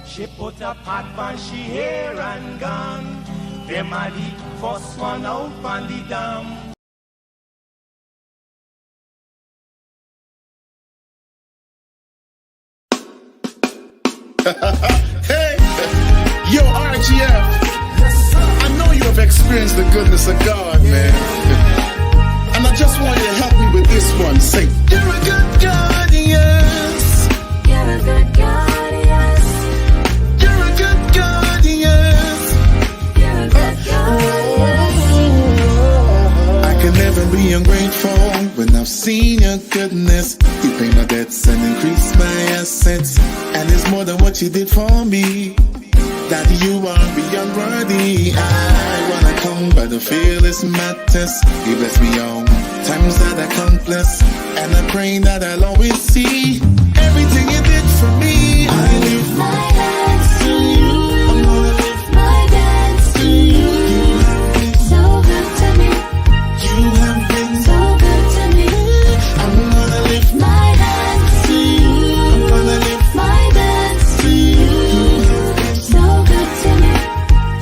She put a pot for she hair and gone. Them a the first one out on the dam. Hey, yo, RGF. I know you have experienced the goodness of God, man. And I just want you to help me with this one. Say, you're a good God, yes. You're a good God, yes. You're a good God, yes. You're a good God, yes. I can never be ungrateful when I've seen your goodness. You pay my debts and increase my assets. And it's more than what you did for me. Daddy, you are beyond worthy. I wanna come by the fearless matters. You bless me all times that I countless. And I pray that I'll always see everything you did for me. I lift My hands to you. I'm gonna lift My dance to you. You have been, So good to me. you have been So good to me. I'm gonna lift My hands to you. I'm gonna lift My dance to you. So good to me.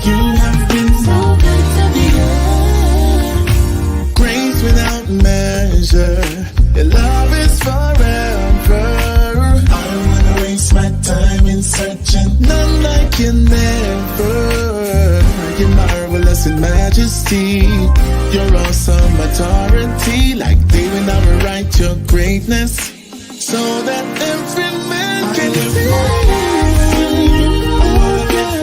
You have been So good to me. grace without measure. Your love is forever. I don't wanna waste my time in searching. None like you never. You're marvelous in majesty. Your awesome authority. Like David, I will write your greatness so that every man can see.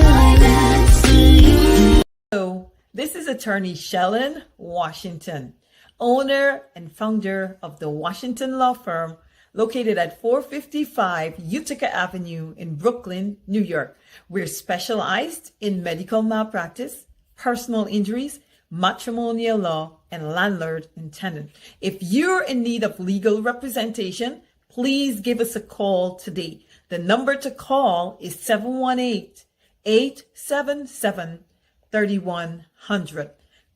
My dance to you. Hello, this is attorney Shellen Washington, owner and founder of the Washington Law Firm located at 455 Utica Avenue in Brooklyn, New York. We're specialized in medical malpractice, personal injuries, matrimonial law, and landlord and tenant. If you're in need of legal representation, please give us a call today. The number to call is 718-877-3100.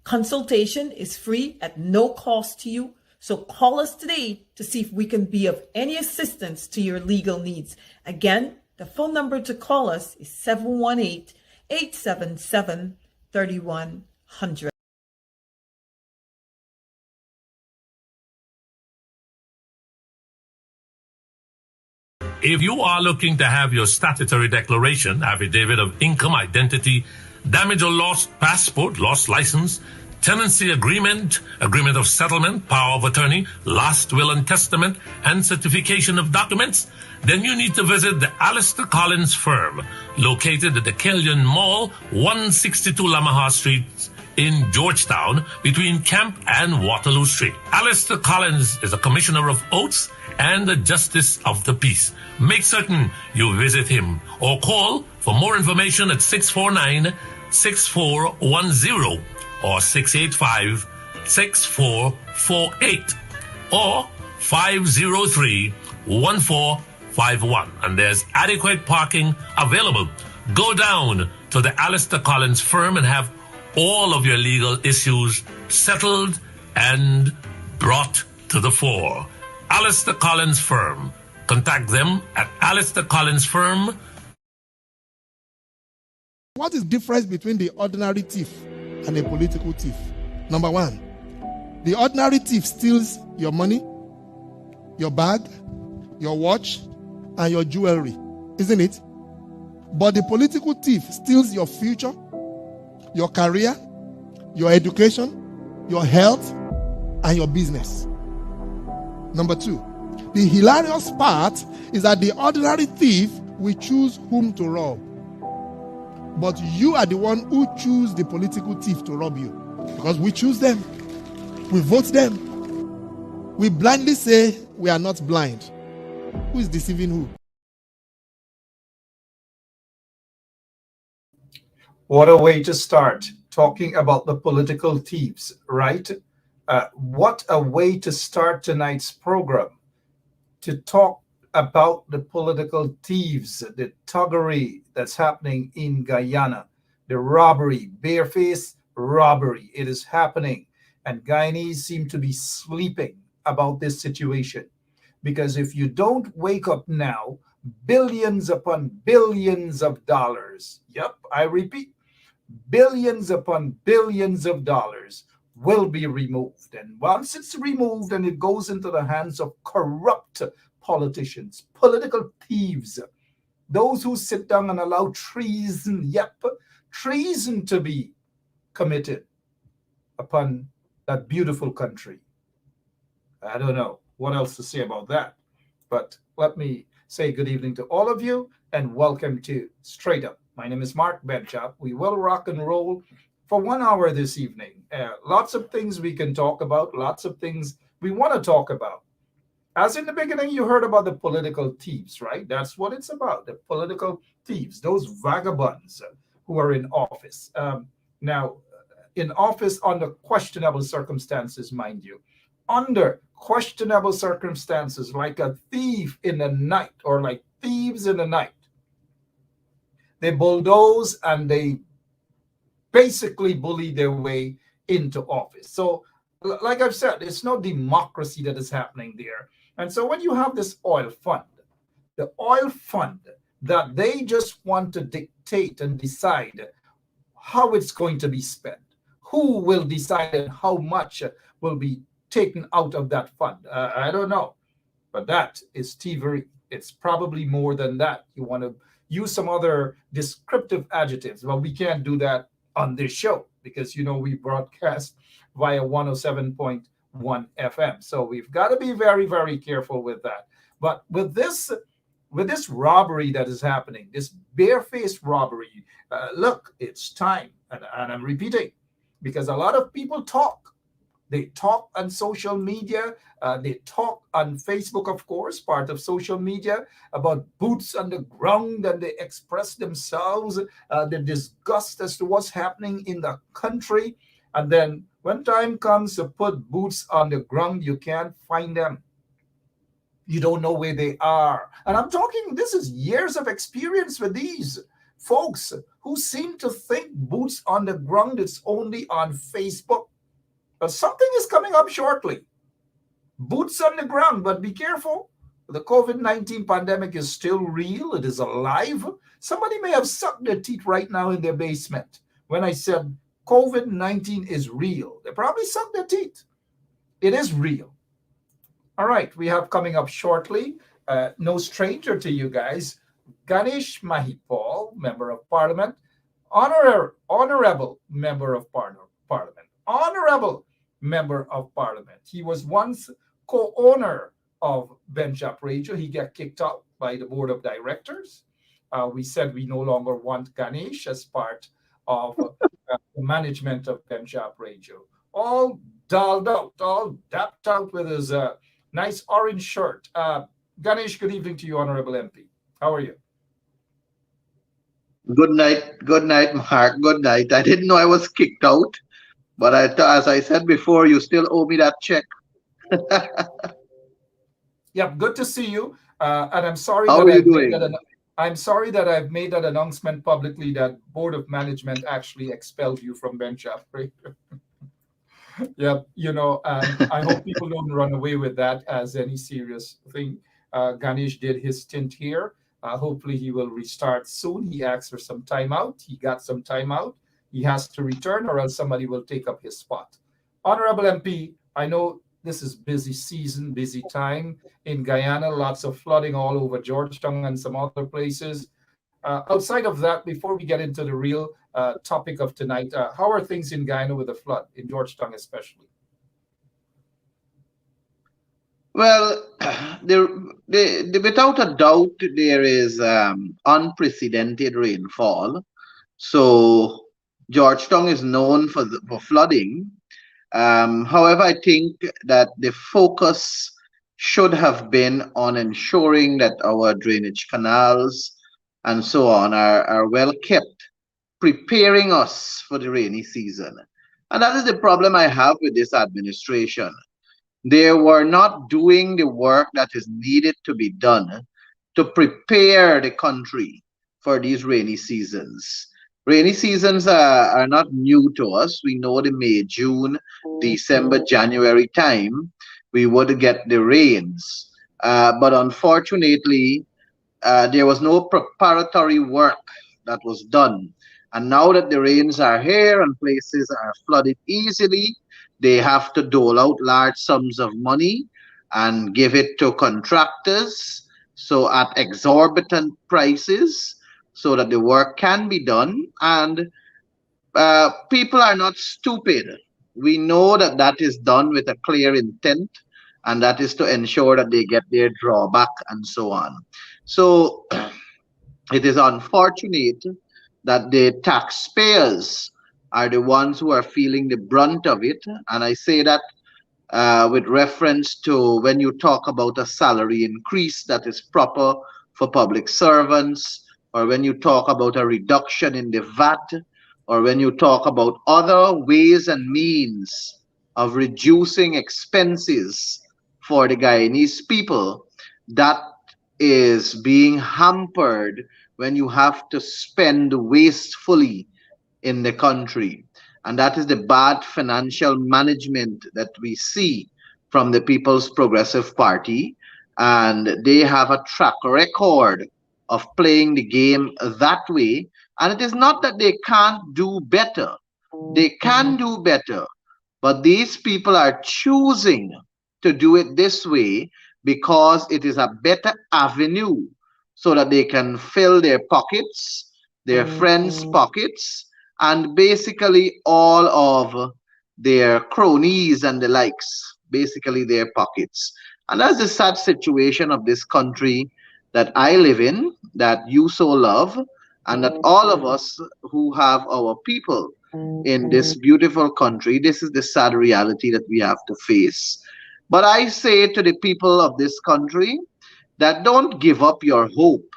Consultation is free at no cost to you. So call us today to see if we can be of any assistance to your legal needs. Again, the phone number to call us is 718-877-3100. If you are looking to have your statutory declaration, affidavit of income, identity, damage or lost passport, lost license, tenancy agreement, agreement of settlement, power of attorney, last will and testament, and certification of documents, then you need to visit the Alistair Collins firm, located at the Killian Mall, 162 Lamaha Street in Georgetown, between Camp and Waterloo Street. Alistair Collins is a commissioner of oaths and a justice of the peace. Make certain you visit him or call for more information at 649-6410 or 685-6448 or 503-1451. And there's adequate parking available. Go down to the Alistair Collins firm and have all of your legal issues settled and brought to the fore. Alistair Collins firm, Contact them at Alistair Collins Firm. What is the difference between the ordinary thief and a political thief? Number one, the ordinary thief steals your money, your bag, your watch, and your jewelry, isn't it? But the political thief steals your future, your career, your education, your health, and your business. Number two, the hilarious part is that the ordinary thief will choose whom to rob. But you are the one who choose the political thief to rob you. Because we choose them. We vote them. We blindly say we are not blind. Who is deceiving who? What a way to start talking about the political thieves, right? What a way to start tonight's program, to talk about the political thieves, the thuggery that's happening in Guyana, the robbery, barefaced robbery. It is happening. And Guyanese seem to be sleeping about this situation. Because if you don't wake up now, billions upon billions of dollars, yep, I repeat, billions upon billions of dollars will be removed. And once it's removed and it goes into the hands of corrupt politicians, political thieves, those who sit down and allow treason, yep, treason to be committed upon that beautiful country. I don't know what else to say about that, but let me say good evening to all of you and welcome to Straight Up. My name is Mark Benchop. We will rock and roll for 1 hour this evening. Lots of things we can talk about, lots of things we want to talk about. As in the beginning, you heard about the political thieves, right? That's what it's about, the political thieves, those vagabonds who are in office. Now, in office under questionable circumstances, mind you, under questionable circumstances, like a thief in the night or like thieves in the night. They bulldoze and they basically bully their way into office. So, like I've said, it's no democracy that is happening there. And so when you have this oil fund, the oil fund that they just want to dictate and decide how it's going to be spent, who will decide how much will be taken out of that fund. I don't know, but that is thievery. It's probably more than that. You want to use some other descriptive adjectives. Well, we can't do that on this show because, you know, we broadcast via 107.1 FM. So we've got to be very, very careful with that. But with this robbery that is happening, this barefaced robbery, look, it's time. And I'm repeating, because a lot of people talk. They talk on social media. They talk on Facebook, of course, part of social media, about boots on the ground, and they express themselves, their disgust as to what's happening in the country. And then when time comes to put boots on the ground, you can't find them. You don't know where they are. And I'm talking, this is years of experience with these folks who seem to think boots on the ground is only on Facebook. But something is coming up shortly. Boots on the ground, but be careful. The COVID-19 pandemic is still real. It is alive. Somebody may have sucked their teeth right now in their basement. When I said COVID-19 is real, they probably sucked their teeth. It is real. All right, we have coming up shortly, no stranger to you guys, Ganesh Mahi Paul, Member of Parliament, Honorable Member of Parliament, Honorable Member of Parliament. He was once co-owner of Benchop Radio. He got kicked out by the board of directors. We said we no longer want Ganesh as part of the management of Benchop Radio. All dolled out, all dapped out with his nice orange shirt. Ganesh, good evening to you, Honorable MP. How are you? Good night, Mark. Good night. I didn't know I was kicked out, but as I said before, you still owe me that check. Yeah, good to see you. And I'm sorry How are you doing? I'm sorry that I've made that announcement publicly that Board of Management actually expelled you from Benchop. Yeah, you know, I hope people don't run away with that as any serious thing. Ganesh did his stint here. Hopefully he will restart soon. He asked for some time out. He got some time out. He has to return or else somebody will take up his spot. Honorable MP, I know this is busy season, busy time in Guyana, lots of flooding all over Georgetown and some other places. Outside of that, before we get into the real topic of tonight, how are things in Guyana with the flood, in Georgetown especially? Well, without a doubt, there is unprecedented rainfall. So Georgetown is known for flooding. However, I think that the focus should have been on ensuring that our drainage canals and so on are well kept, preparing us for the rainy season. And that is the problem I have with this administration. They were not doing the work that is needed to be done to prepare the country for these rainy seasons. Rainy seasons are not new to us. We know the May, June, December, January time, we would get the rains. But unfortunately, there was no preparatory work that was done. And now that the rains are here and places are flooded easily, they have to dole out large sums of money and give it to contractors, so at exorbitant prices, so that the work can be done. And people are not stupid. We know that that is done with a clear intent, and that is to ensure that they get their drawback and so on. So it is unfortunate that the taxpayers are the ones who are feeling the brunt of it. And I say that with reference to when you talk about a salary increase that is proper for public servants, or when you talk about a reduction in the VAT, or when you talk about other ways and means of reducing expenses for the Guyanese people, that is being hampered when you have to spend wastefully in the country. And that is the bad financial management that we see from the People's Progressive Party. And they have a track record of playing the game that way. And it is not that they can't do better. They can do better. But these people are choosing to do it this way because it is a better avenue, so that they can fill their pockets, their friends' pockets, and basically all of their cronies and the likes, basically their pockets. And that's the sad situation of this country that I live in, that you so love, and that all of us who have our people in this beautiful country, this is the sad reality that we have to face. But I say to the people of this country that don't give up your hope.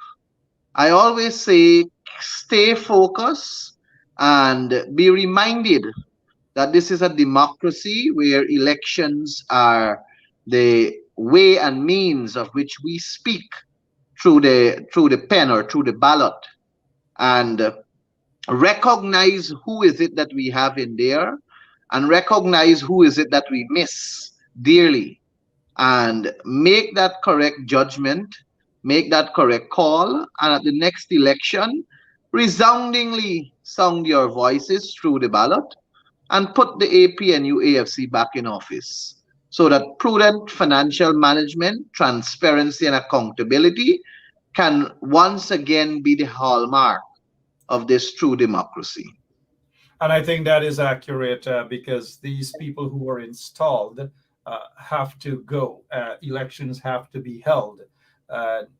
I always say stay focused and be reminded that this is a democracy where elections are the way and means of which we speak through the pen or through the ballot, and recognize who is it that we have in there, and recognize who is it that we miss dearly, and make that correct judgment, make that correct call, and at the next election, resoundingly sound your voices through the ballot and put the APNU AFC back in office, so that prudent financial management, transparency, and accountability can once again be the hallmark of this true democracy. And I think that is accurate because these people who are installed have to go. Elections have to be held.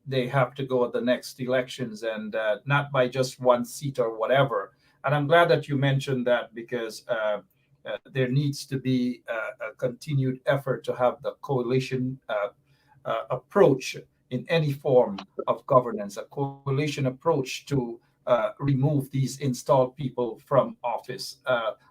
They have to go at the next elections, and not by just one seat or whatever. And I'm glad that you mentioned that, because there needs to be a continued effort to have the coalition approach in any form of governance, a coalition approach to remove these installed people from office.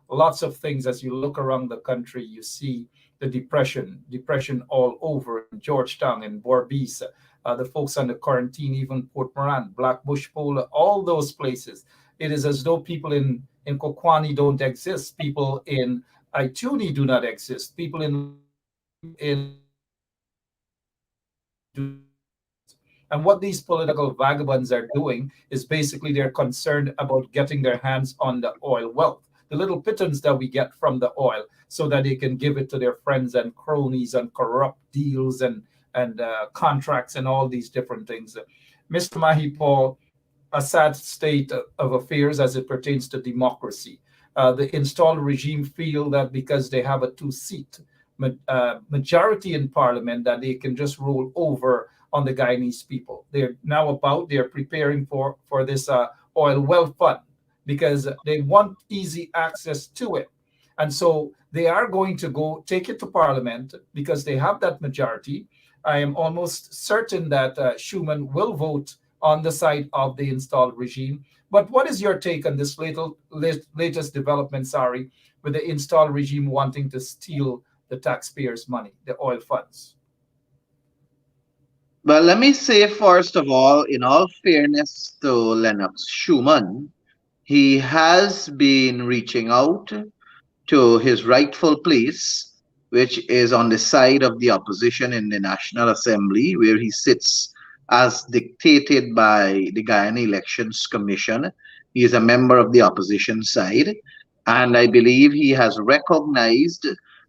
Lots of things, as you look around the country, you see the depression all over in Georgetown, in Borbice, the folks under quarantine, even Port Moran, Black Bush Polar, all those places. It is as though people in Kokwani don't exist. People in Ituni do not exist. People in do And what these political vagabonds are doing is basically they're concerned about getting their hands on the oil wealth, the little pittance that we get from the oil, so that they can give it to their friends and cronies and corrupt deals and contracts and all these different things. Mr. Mahi Paul, a sad state of affairs as it pertains to democracy. The installed regime feel that because they have a two-seat majority in parliament, that they can just roll over on the Guyanese people. They're preparing for this oil wealth fund because they want easy access to it. And so they are going to go take it to parliament because they have that majority. I am almost certain that Schuman will vote on the side of the installed regime. But what is your take on this latest development, with the installed regime wanting to steal the taxpayers' money, the oil funds? Well, let me say, first of all, in all fairness to Lennox Schuman, he has been reaching out to his rightful place, which is on the side of the opposition in the National Assembly, where he sits as dictated by the Guyana Elections Commission. He is a member of the opposition side, and I believe he has recognized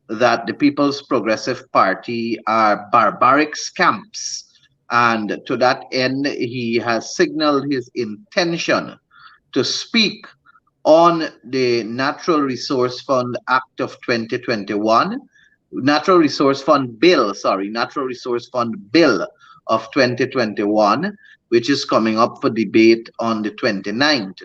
that the People's Progressive Party are barbaric scamps. And to that end, he has signaled his intention to speak on the Natural Resource Fund Act of 2021, Natural Resource Fund Bill of 2021, which is coming up for debate on the 29th.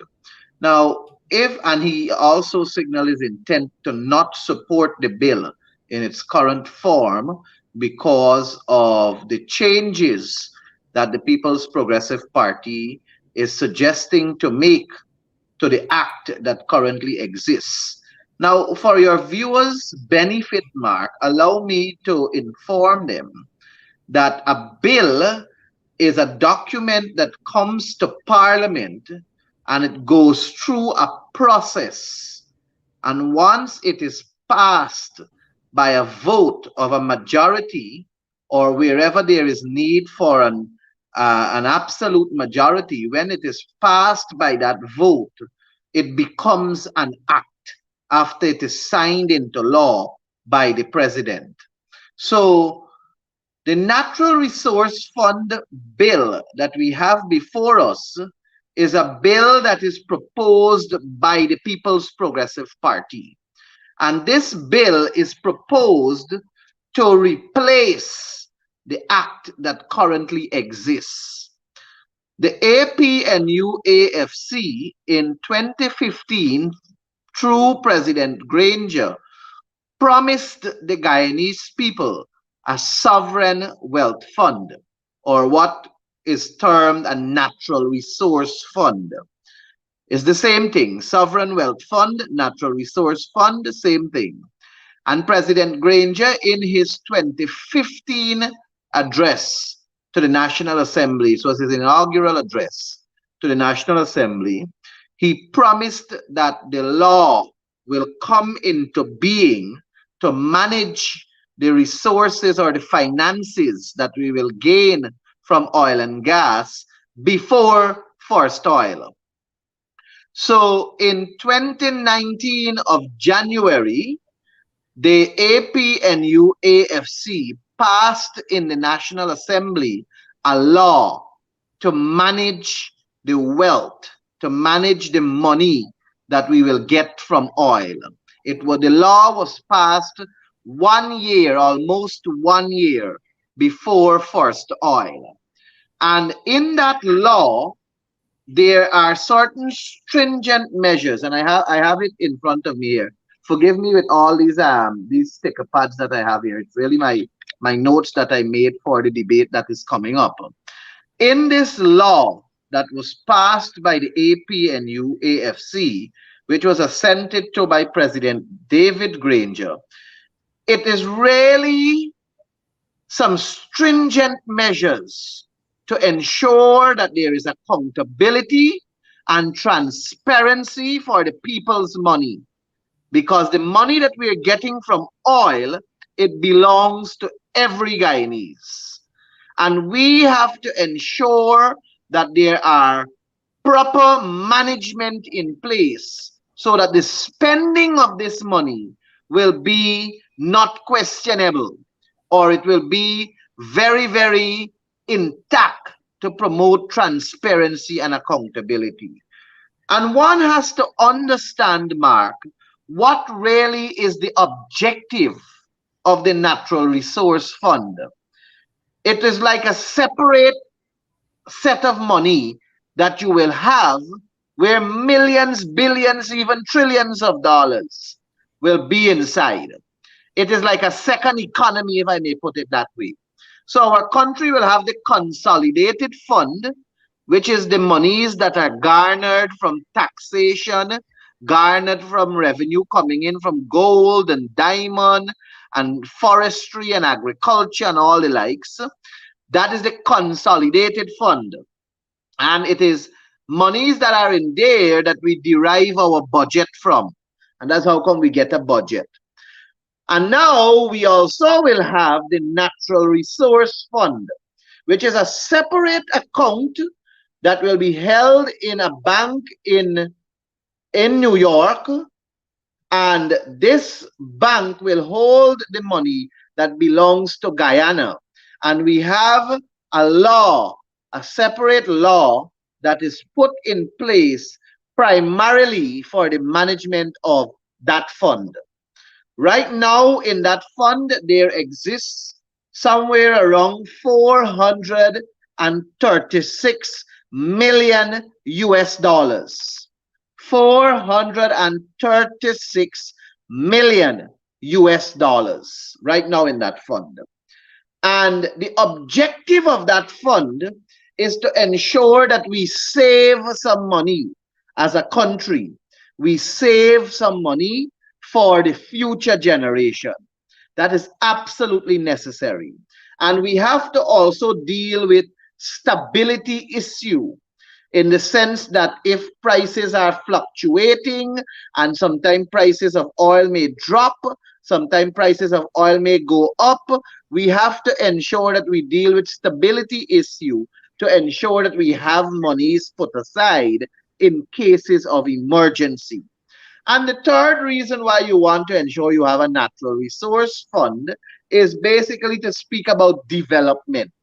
Now, and he also signaled his intent to not support the bill in its current form because of the changes that the People's Progressive Party is suggesting to make to the act that currently exists. Now, for your viewers' benefit, Mark, allow me to inform them that a bill is a document that comes to Parliament and it goes through a process. And once it is passed by a vote of a majority, or wherever there is need for an absolute majority, when it is passed by that vote, it becomes an act after it is signed into law by the president. So the Natural Resource Fund bill that we have before us is a bill that is proposed by the People's Progressive Party. And this bill is proposed to replace the act that currently exists. The APNU-AFC in 2015, through President Granger, promised the Guyanese people a sovereign wealth fund, or what is termed a natural resource fund. It's the same thing. Sovereign wealth fund, natural resource fund, the same thing. And President Granger, in his 2015 address to the National Assembly, it was his inaugural address to the National Assembly, he promised that the law will come into being to manage the resources or the finances that we will gain from oil and gas before first oil. So in 2019 of January, the APNU-AFC passed in the National Assembly a law to manage the wealth, to manage the money that we will get from oil. The law was passed 1 year, almost 1 year before first oil. And in that law, there are certain stringent measures, and I have it in front of me here. Forgive me with all these sticker pads that I have here. It's really my notes that I made for the debate that is coming up. In this law that was passed by the APNU-AFC, which was assented to by President David Granger, it is really some stringent measures to ensure that there is accountability and transparency for the people's money. Because the money that we are getting from oil, it belongs to every Guyanese. And we have to ensure that there are proper management in place so that the spending of this money will be not questionable, or it will be very, very intact to promote transparency and accountability. And one has to understand, Mark, what really is the objective of the Natural Resource Fund. It is like a separate set of money that you will have where millions, billions, even trillions of dollars will be inside. It is like a second economy, if I may put it that way. So our country will have the consolidated fund, which is the monies that are garnered from taxation, garnered from revenue coming in from gold and diamond and forestry and agriculture and all the likes. That is the consolidated fund. And it is monies that are in there that we derive our budget from. And that's how come we get a budget. And now we also will have the Natural Resource Fund, which is a separate account that will be held in a bank in New York. And this bank will hold the money that belongs to Guyana. And we have a law, a separate law that is put in place primarily for the management of that fund. Right now in that fund, there exists somewhere around 436 million US dollars. 436 million US dollars right now in that fund. And the objective of that fund is to ensure that we save some money as a country. We save some money for the future generation. That is absolutely necessary. And we have to also deal with stability issue, in the sense that if prices are fluctuating and sometimes prices of oil may drop, sometimes prices of oil may go up, we have to ensure that we deal with stability issue to ensure that we have monies put aside in cases of emergency. And the third reason why you want to ensure you have a natural resource fund is basically to speak about development,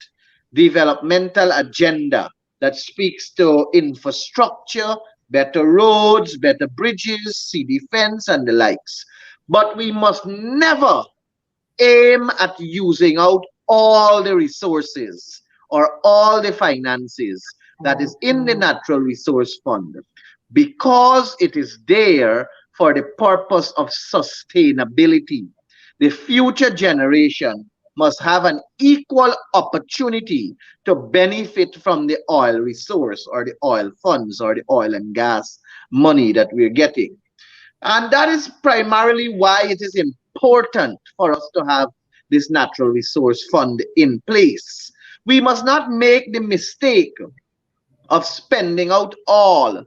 developmental agenda that speaks to infrastructure, better roads, better bridges, sea defense, and the likes. But we must never aim at using out all the resources or all the finances that is in the natural resource fund, because it is there for the purpose of sustainability. The future generation must have an equal opportunity to benefit from the oil resource or the oil funds or the oil and gas money that we're getting. And that is primarily why it is important for us to have this natural resource fund in place. We must not make the mistake of spending out all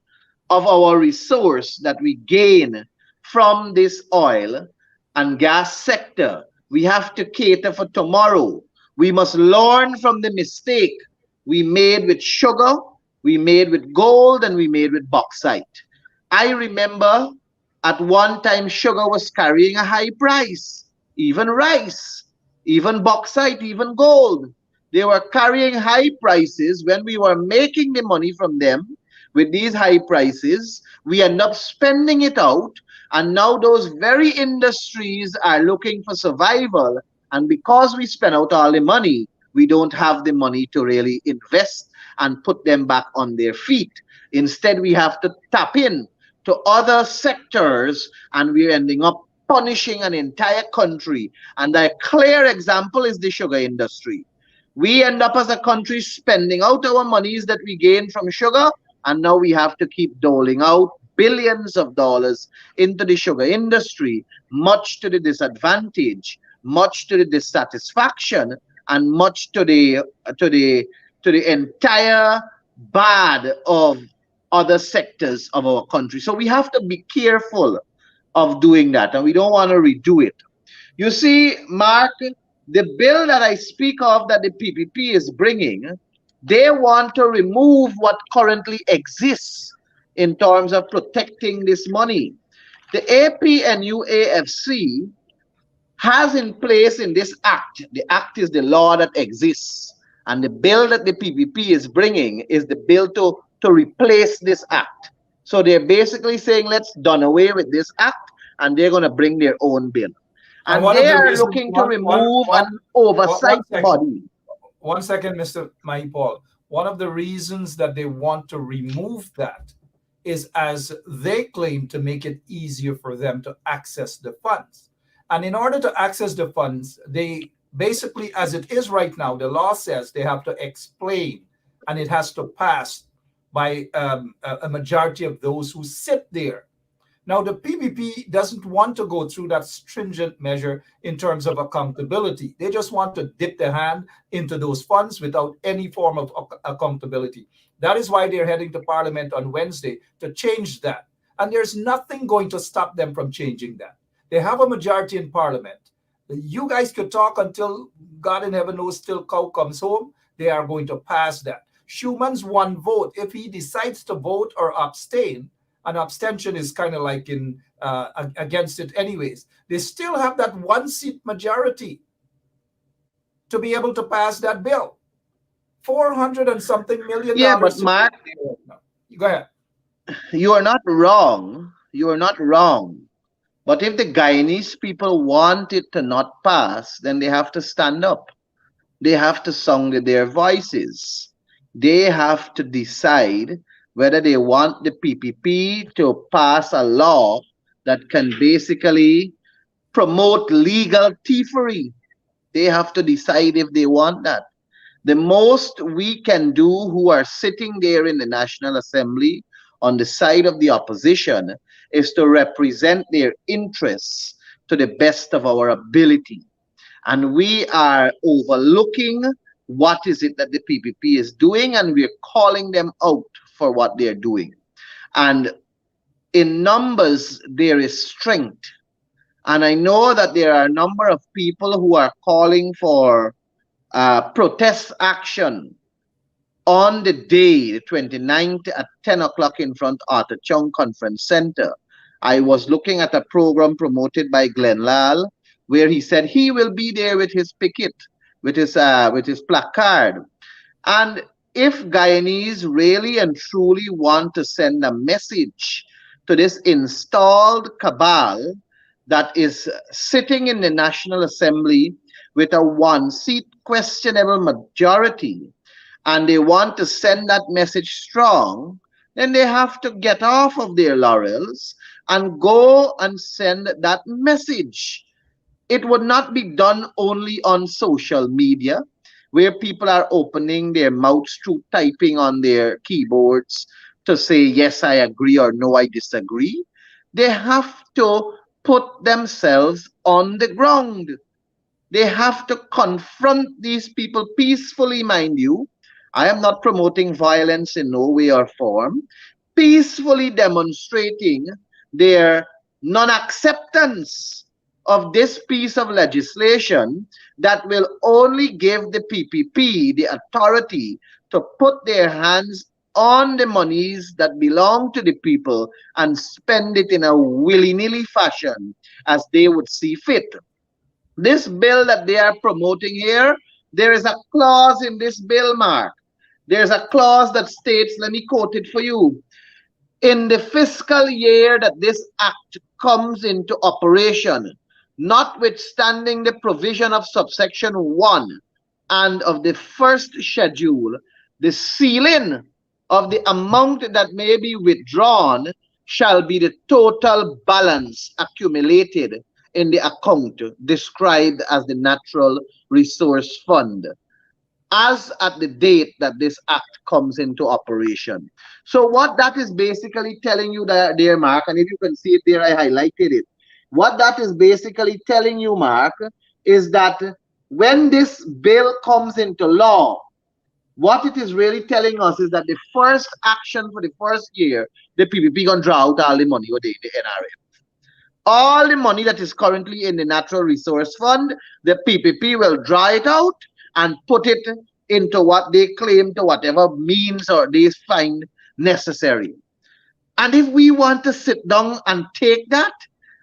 of our resource that we gain from this oil and gas sector. We have to cater for tomorrow. We must learn from the mistake we made with sugar, we made with gold, and we made with bauxite. I remember at one time sugar was carrying a high price, even rice, even bauxite, even gold. They were carrying high prices. When we were making the money from them with these high prices, we end up spending it out. And now those very industries are looking for survival. And because we spend out all the money, we don't have the money to really invest and put them back on their feet. Instead, we have to tap in to other sectors, and we're ending up punishing an entire country. And a clear example is the sugar industry. We end up as a country spending out our monies that we gain from sugar, and now we have to keep doling out billions of dollars into the sugar industry, much to the disadvantage, much to the dissatisfaction, and much to the entire bad of other sectors of our country. So we have to be careful of doing that, and we don't want to redo it. You see, Mark, the bill that I speak of that the PPP is bringing, they want to remove what currently exists in terms of protecting this money. The APNUAFC has in place in this act, the act is the law that exists, and the bill that the PPP is bringing is the bill to replace this act. So they're basically saying, let's done away with this act, and they're going to bring their own bill. And they are looking to remove an oversight body. 1 second, Mr. Mahi Paul. One of the reasons that they want to remove that is, as they claim, to make it easier for them to access the funds. And in order to access the funds, they basically, as it is right now, the law says they have to explain, and it has to pass by a majority of those who sit there. Now, the PPP doesn't want to go through that stringent measure in terms of accountability. They just want to dip their hand into those funds without any form of accountability. That is why they're heading to Parliament on Wednesday to change that. And there's nothing going to stop them from changing that. They have a majority in Parliament. You guys could talk until God in heaven knows till cow comes home. They are going to pass that. Schumann's one vote, if he decides to vote or abstain, an abstention is kind of like in against it anyways, they still have that 1 seat majority to be able to pass that bill. 400 and something million. Yeah, but Mark, go ahead. You are not wrong. You are not wrong. But if the Guyanese people want it to not pass, then they have to stand up. They have to sound their voices. They have to decide whether they want the PPP to pass a law that can basically promote legal thievery. They have to decide if they want that. The most we can do, who are sitting there in the National Assembly on the side of the opposition, is to represent their interests to the best of our ability. And we are overlooking what is it that the PPP is doing, and we're calling them out for what they're doing. And in numbers, there is strength. And I know that there are a number of people who are calling for protest action on the day, the 29th at 10 o'clock in front of Arthur Chung Conference Center. I was looking at a program promoted by Glenn Lal, where he said he will be there with his picket, with his placard. And if Guyanese really and truly want to send a message to this installed cabal that is sitting in the National Assembly with a 1-seat questionable majority, and they want to send that message strong, then they have to get off of their laurels and go and send that message. It would not be done only on social media, where people are opening their mouths through typing on their keyboards to say, yes, I agree, or no, I disagree. They have to put themselves on the ground. They have to confront these people peacefully, mind you. I am not promoting violence in no way or form. Peacefully demonstrating their non-acceptance of this piece of legislation that will only give the PPP the authority to put their hands on the monies that belong to the people and spend it in a willy-nilly fashion as they would see fit. This bill that they are promoting here, there is a clause in this bill, Mark. There's a clause that states, let me quote it for you. In the fiscal year that this act comes into operation, notwithstanding the provision of subsection 1 and of the first schedule, the ceiling of the amount that may be withdrawn shall be the total balance accumulated in the account described as the Natural Resource Fund, as at the date that this act comes into operation. So what that is basically telling you there, Mark, and if you can see it there, I highlighted it. What that is basically telling you, Mark, is that when this bill comes into law, what it is really telling us is that the first action for the first year, the PPP gonna draw out all the money or the NRF. All the money that is currently in the Natural Resource Fund, the PPP will draw it out and put it into what they claim to whatever means or they find necessary. And if we want to sit down and take that,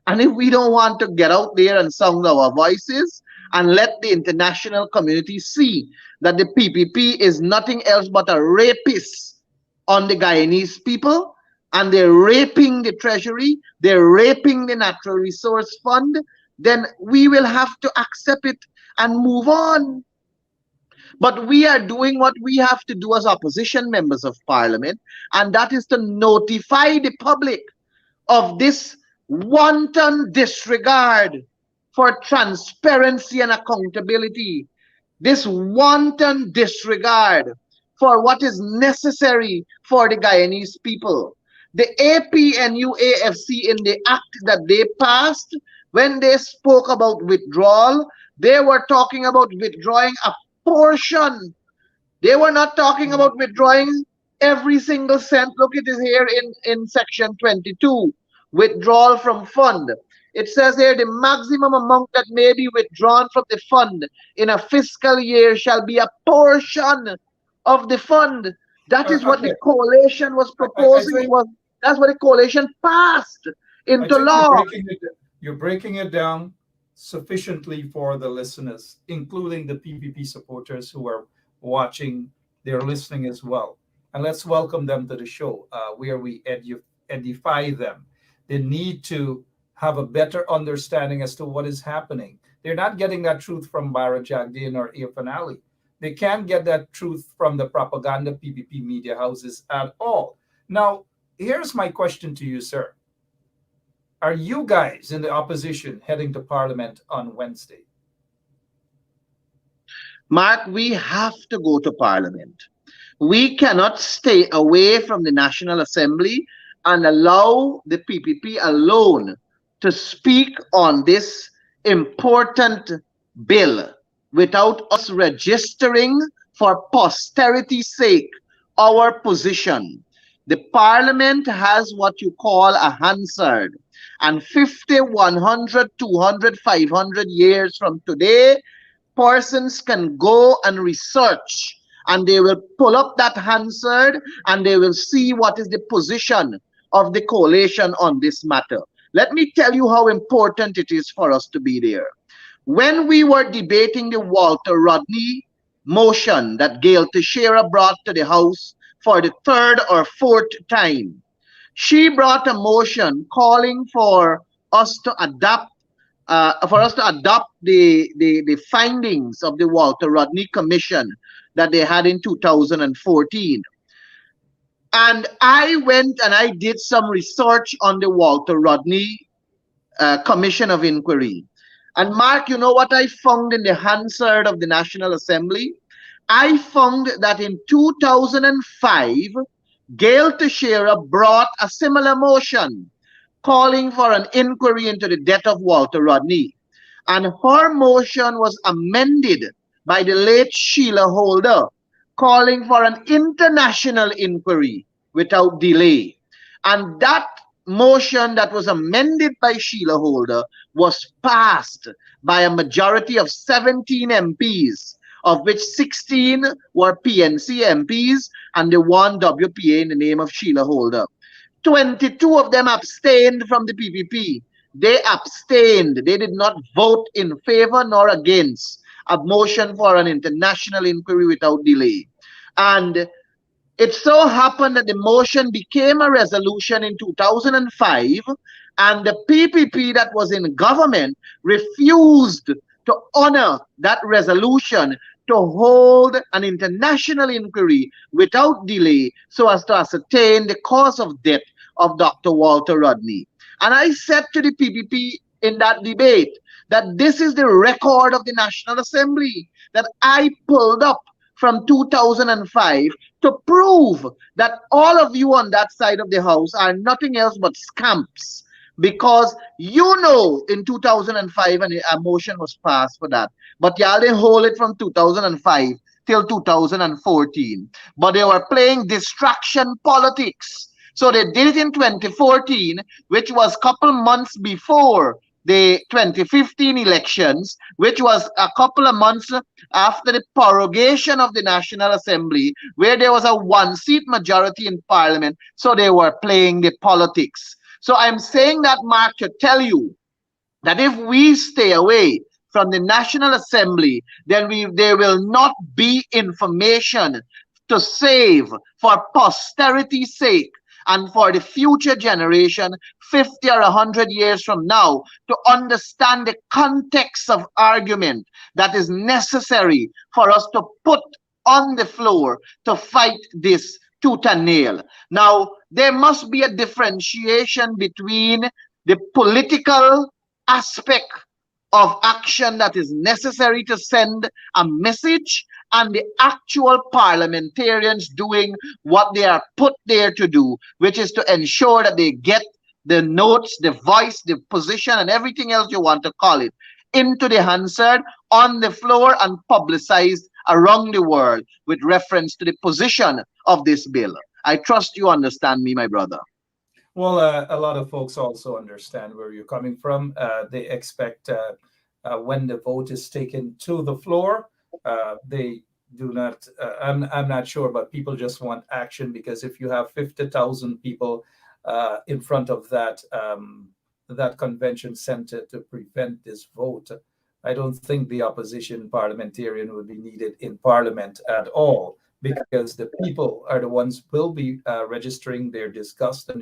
and if we don't want to get out there and sound our voices and let the international community see that the PPP is nothing else but a rapist on the Guyanese people, and they're raping the treasury, they're raping the Natural Resource Fund, then we will have to accept it and move on. But we are doing what we have to do as opposition members of parliament, and that is to notify the public of this wanton disregard for transparency and accountability, this wanton disregard for what is necessary for the Guyanese people. The APNUAFC, in the act that they passed, when they spoke about withdrawal, they were talking about withdrawing a portion. They were not talking about withdrawing every single cent. Look, it is here in section 22, withdrawal from fund. It says here the maximum amount that may be withdrawn from the fund in a fiscal year shall be a portion of the fund. That is what the coalition was proposing. That's what the coalition passed into law. You're breaking it down sufficiently for the listeners, including the PPP supporters who are watching. They're listening as well. And let's welcome them to the show where we edify them. They need to have a better understanding as to what is happening. They're not getting that truth from Bara Jagdeen or Irfan Ali. They can't get that truth from the propaganda PPP media houses at all. Now, here's my question to you, sir. Are you guys in the opposition heading to Parliament on Wednesday? Mark, we have to go to Parliament. We cannot stay away from the National Assembly and allow the PPP alone to speak on this important bill without us registering for posterity's sake our position. The Parliament has what you call a Hansard, and 50, 100, 200, 500 years from today, persons can go and research, and they will pull up that Hansard and they will see what is the position of the coalition on this matter. Let me tell you how important it is for us to be there. When we were debating the Walter Rodney motion that Gail Teixeira brought to the House for the third or fourth time, she brought a motion calling for us to adopt the findings of the Walter Rodney Commission that they had in 2014. And I went and I did some research on the Walter Rodney Commission of Inquiry. And Mark, you know what I found in the Hansard of the National Assembly? I found that in 2005, Gail Teixeira brought a similar motion calling for an inquiry into the death of Walter Rodney. And her motion was amended by the late Sheila Holder, calling for an international inquiry without delay. And that motion that was amended by Sheila Holder was passed by a majority of 17 MPs, of which 16 were PNC MPs and the one WPA in the name of Sheila Holder. 22 of them abstained from the PPP. They abstained. They did not vote in favor nor against a motion for an international inquiry without delay. And it so happened that the motion became a resolution in 2005, and the PPP that was in government refused to honor that resolution to hold an international inquiry without delay so as to ascertain the cause of death of Dr. Walter Rodney. And I said to the PPP in that debate that this is the record of the National Assembly that I pulled up from 2005 to prove that all of you on that side of the house are nothing else but scamps. Because you know in 2005 a motion was passed for that, but y'all didn't hold it from 2005 till 2014. But they were playing distraction politics So they did it in 2014, which was a couple months before the 2015 elections, which was a couple of months after the prorogation of the National Assembly, where there was a one-seat majority in Parliament. So they were playing the politics. So I'm saying that, Mark, to tell you that if we stay away from the National Assembly, then there will not be information to save for posterity's sake and for the future generation 50 or 100 years from now to understand the context of argument that is necessary for us to put on the floor to fight this tooth and nail. Now, there must be a differentiation between the political aspect of action that is necessary to send a message and the actual parliamentarians doing what they are put there to do, which is to ensure that they get the notes, the voice, the position, and everything else you want to call it into the Hansard on the floor and publicized around the world with reference to the position of this bill. I trust you understand me, my brother. Well, a lot of folks also understand where you're coming from. They expect when the vote is taken to the floor, they do not, I'm not sure, but people just want action, because if you have 50,000 people in front of that convention center to prevent this vote, I don't think the opposition parliamentarian would be needed in Parliament at all, because the people are the ones will be registering their disgust and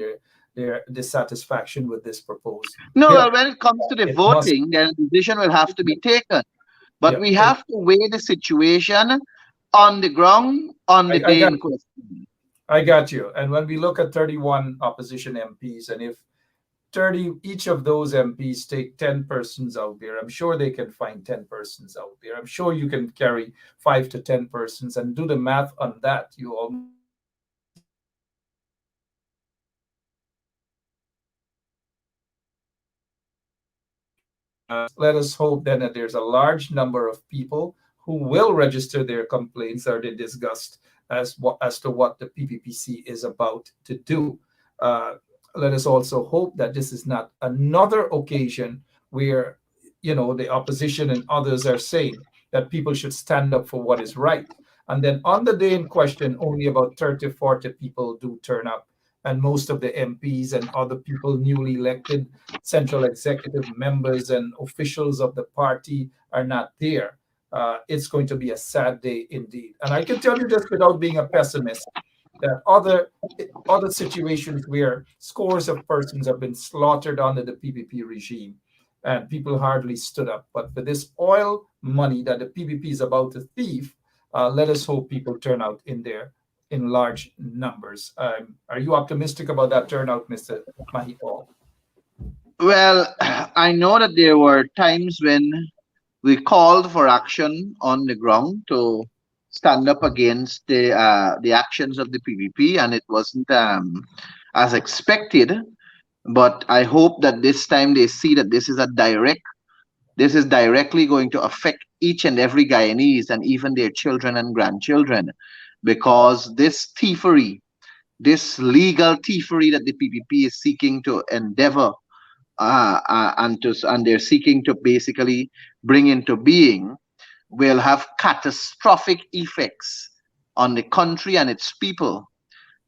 their dissatisfaction with this proposal. No, well, when it comes to the voting, then a decision will have to be taken. But we have to weigh the situation on the ground on the day in question. I got you. And when we look at 31 opposition MPs, and if each of those MPs take 10 persons out there, I'm sure they can find 10 persons out there. I'm sure you can carry 5 to 10 persons, and do the math on that. You all let us hope then that there's a large number of people who will register their complaints or their disgust as to what the PPPC is about to do. Let us also hope that this is not another occasion where, the opposition and others are saying that people should stand up for what is right. And then on the day in question, only about 30, 40 people do turn up. And most of the MPs and other people, newly elected central executive members and officials of the party, are not there. It's going to be a sad day indeed. And I can tell you this without being a pessimist, that other situations where scores of persons have been slaughtered under the PPP regime and people hardly stood up. But for this oil money that the PPP is about to thieve, let us hope people turn out in large numbers. Are you optimistic about that turnout, Mr. Mahi Paul? Well, I know that there were times when we called for action on the ground to stand up against the actions of the PPP, and it wasn't as expected. But I hope that this time they see that this is directly going to affect each and every Guyanese and even their children and grandchildren, because this thievery, this legal thievery that the PPP is seeking to endeavor and they're seeking to basically bring into being, will have catastrophic effects on the country and its people.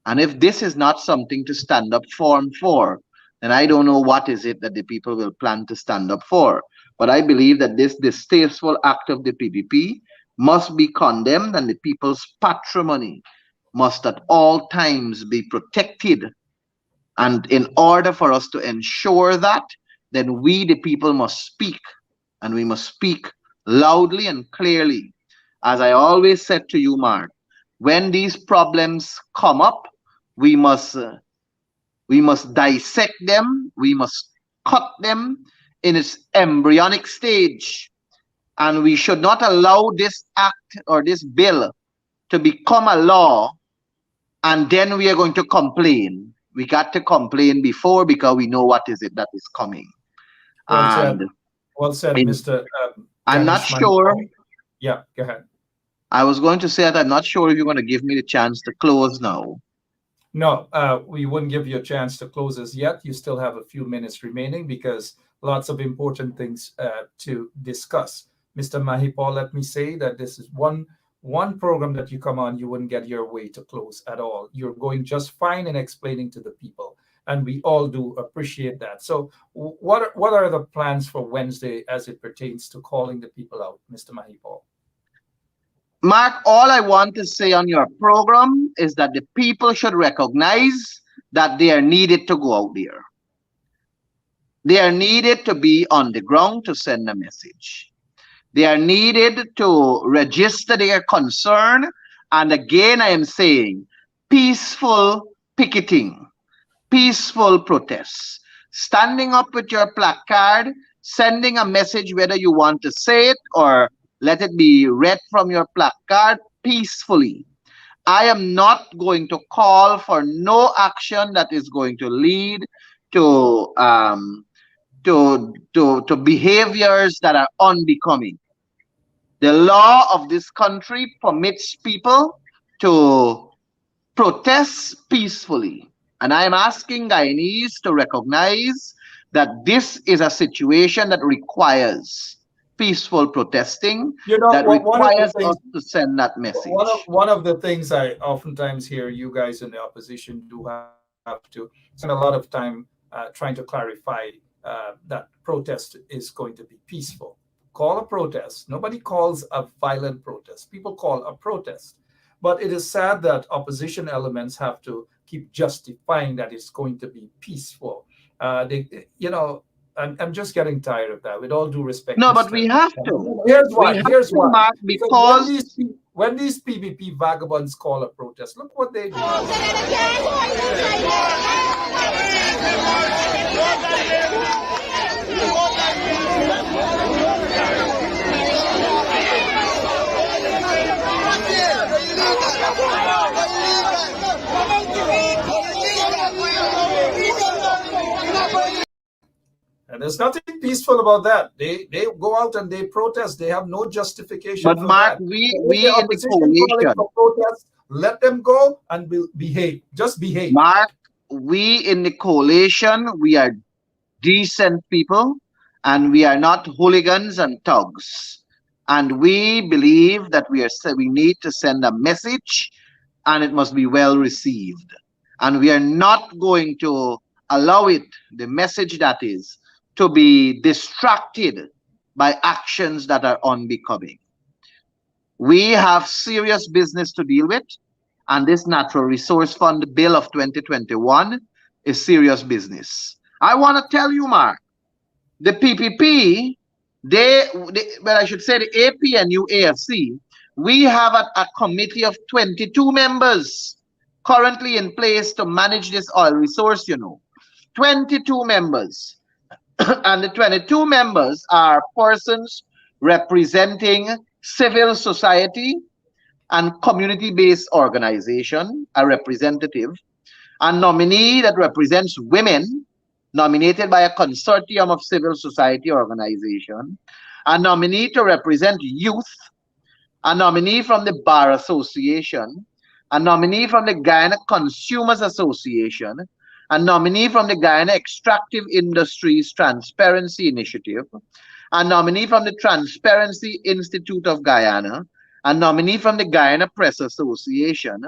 And if this is not something to stand up for, then I don't know what is it that the people will plan to stand up for. But I believe that this distasteful act of the PPP must be condemned, and the people's patrimony must at all times be protected. And in order for us to ensure that, then we, the people, must speak, and we must speak loudly and clearly. As I always said to you, Mark, when these problems come up, we must dissect them, we must cut them in its embryonic stage, and we should not allow this act or this bill to become a law and then we are going to complain. We got to complain before, because we know what is it that is coming. Well said, Mr. I'm not sure. Yeah, go ahead. I was going to say that I'm not sure if you're going to give me the chance to close now. No, we wouldn't give you a chance to close as yet. You still have a few minutes remaining because lots of important things to discuss. Mr. Mahi Paul, let me say that this is one program that you come on, you wouldn't get your way to close at all. You're going just fine in explaining to the people, and we all do appreciate that. So what are the plans for Wednesday as it pertains to calling the people out, Mr. Mahi Paul? Mark, all I want to say on your program is that the people should recognize that they are needed to go out there. They are needed to be on the ground to send a message. They are needed to register their concern. And again, I am saying peaceful picketing, peaceful protests, standing up with your placard, sending a message, whether you want to say it or let it be read from your placard peacefully. I am not going to call for no action that is going to lead to behaviors that are unbecoming. The law of this country permits people to protest peacefully. And I am asking Guyanese to recognize that this is a situation that requires peaceful protesting, that requires us to send that message. One of the things I oftentimes hear you guys in the opposition do have to spend a lot of time trying to clarify that protest is going to be peaceful. Call a protest. Nobody calls a violent protest. People call a protest. But it is sad that opposition elements have to keep justifying that it's going to be peaceful. I'm just getting tired of that. With all due respect. No, but we have to. Here's why. Because when these PPP vagabonds call a protest, look what they do. And there's nothing peaceful about that. They go out and they protest. They have no justification. But for Mark, that. we in the coalition, protest, let them go and behave. Just behave. Mark, we in the coalition, we are decent people, and we are not hooligans and thugs. And we believe that we need to send a message, and it must be well received. And we are not going to allow it, the message that is, to be distracted by actions that are unbecoming. We have serious business to deal with, and this Natural Resource Fund Bill of 2021 is serious business. I want to tell you, Mark, the PPP, well, I should say the APNU AFC, we have a committee of 22 members currently in place to manage this oil resource, 22 members. And the 22 members are persons representing civil society and community-based organization, a representative, a nominee that represents women, nominated by a consortium of civil society organization, a nominee to represent youth, a nominee from the Bar Association, a nominee from the Guyana Consumers Association, a nominee from the Guyana Extractive Industries Transparency Initiative, a nominee from the Transparency Institute of Guyana, a nominee from the Guyana Press Association,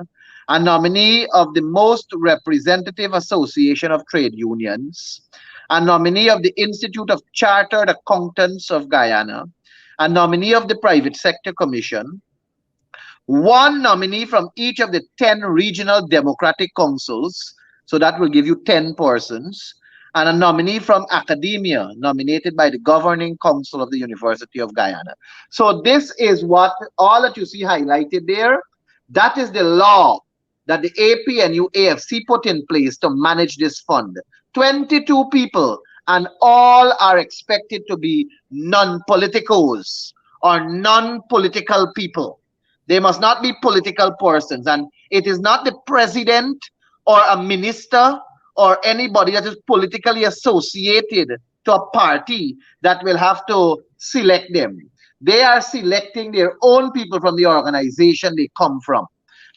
a nominee of the most representative association of trade unions, a nominee of the Institute of Chartered Accountants of Guyana, a nominee of the Private Sector Commission, one nominee from each of the 10 regional democratic councils, so that will give you 10 persons, and a nominee from academia, nominated by the Governing Council of the University of Guyana. So this is what, all that you see highlighted there, that is the law that the APNU AFC put in place to manage this fund. 22 people, and all are expected to be non-politicos or non-political people. They must not be political persons, and it is not the president or a minister or anybody that is politically associated to a party that will have to select them. They are selecting their own people from the organization they come from.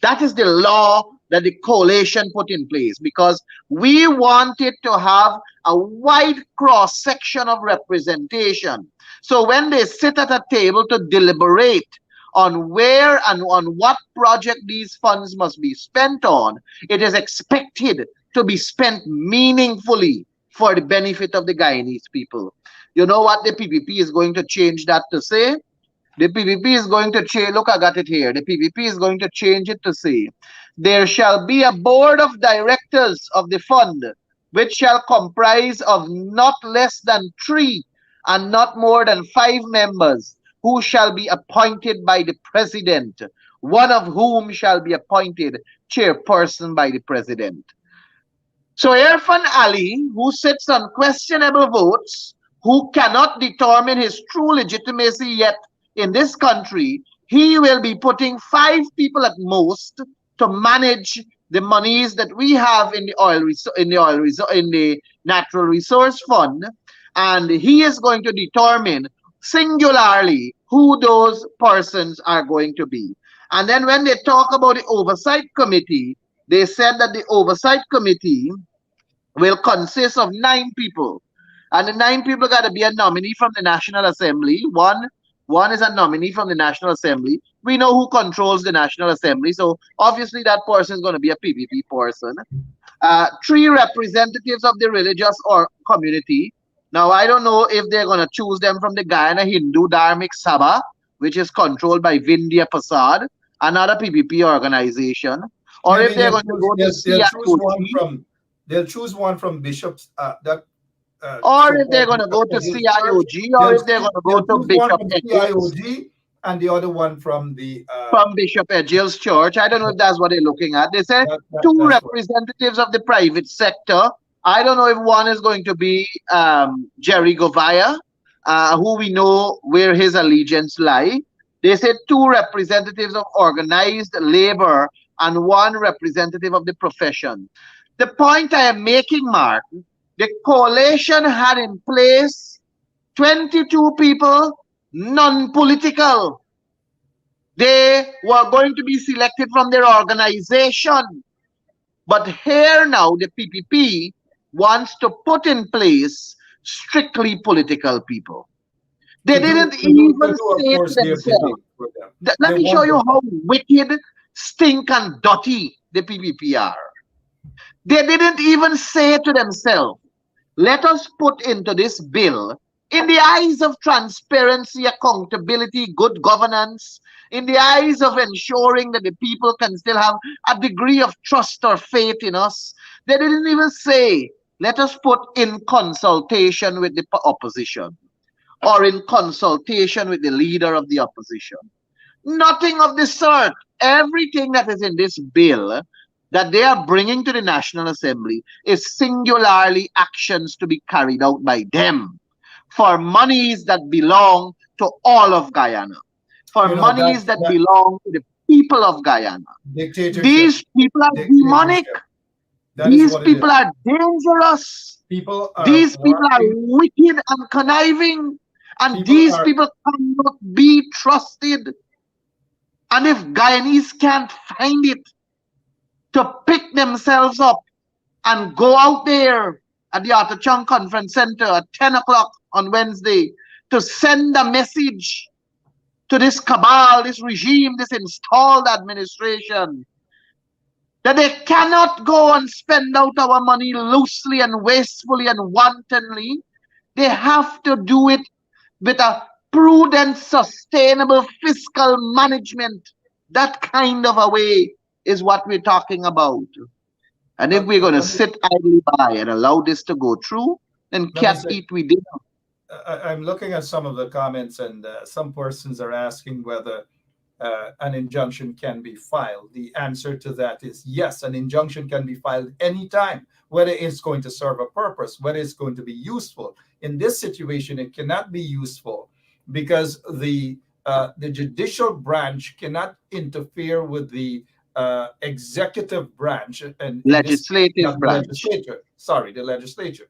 That is the law that the coalition put in place, because we wanted to have a wide cross section of representation. So when they sit at a table to deliberate on where and on what project these funds must be spent on, it is expected to be spent meaningfully for the benefit of the Guyanese people. You know what the PPP is going to change that to say? The PPP is going to change, look, I got it here. The PPP is going to change it to say, there shall be a board of directors of the fund, which shall comprise of not less than 3 and not more than 5 members, who shall be appointed by the president, one of whom shall be appointed chairperson by the president. So Irfan Ali, who sits on questionable votes, who cannot determine his true legitimacy yet in this country, he will be putting 5 people at most to manage the monies that we have in the natural resource fund, and he is going to determine singularly who those persons are going to be. And then when they talk about the oversight committee, they said that the oversight committee will consist of 9 people, and the 9 people got to be a nominee from the National Assembly. One is a nominee from the National Assembly. We know who controls the National Assembly, so obviously that person is going to be a PPP person. 3 representatives of the religious or community. Now, I don't know if they're going to choose them from the Guyana Hindu Dharmic Sabha, which is controlled by Vindhya Prasad, another PPP organization, or if they're going to go to CIOG. They'll choose one from bishops. Or if they're going to go to CIOG, or if they're going to go to Bishop CIOG, and the other one from the from Bishop Edgill's church. I don't know if that's what they're looking at. They said 2 representatives of the private sector. I don't know if one is going to be Jerry Govaya, who we know where his allegiance lie. They said 2 representatives of organized labor and 1 representative of the profession. The point I am making, Mark, the coalition had in place 22 people, non-political. They were going to be selected from their organization. But here now, the PPP wants to put in place strictly political people. They didn't even say to themselves. Let me show you how wicked, stink, and dirty the PPP are. They didn't even say to themselves, let us put into this bill, in the eyes of transparency, accountability, good governance, in the eyes of ensuring that the people can still have a degree of trust or faith in us. They didn't even say, let us put in consultation with the opposition or in consultation with the leader of the opposition. Nothing of the sort. Everything that is in this bill that they are bringing to the National Assembly is singularly actions to be carried out by them for monies that belong to all of Guyana, for monies that belong to the people of Guyana. These people are demonic. These people are dangerous. These people are wicked and conniving, and these people cannot be trusted. And if Guyanese can't find it to pick themselves up and go out there at the Atachang Conference Center at 10 o'clock on Wednesday to send a message to this cabal, this regime, this installed administration, that they cannot go and spend out our money loosely and wastefully and wantonly. They have to do it with a prudent, sustainable fiscal management. That kind of a way is what we're talking about. And if we're going to sit idly by and allow this to go through, then can't eat we did. I'm looking at some of the comments, and some persons are asking whether an injunction can be filed. The answer to that is yes, an injunction can be filed anytime, whether it's going to serve a purpose, whether it's going to be useful. In this situation, it cannot be useful because the judicial branch cannot interfere with the executive branch and legislative branch. The legislature.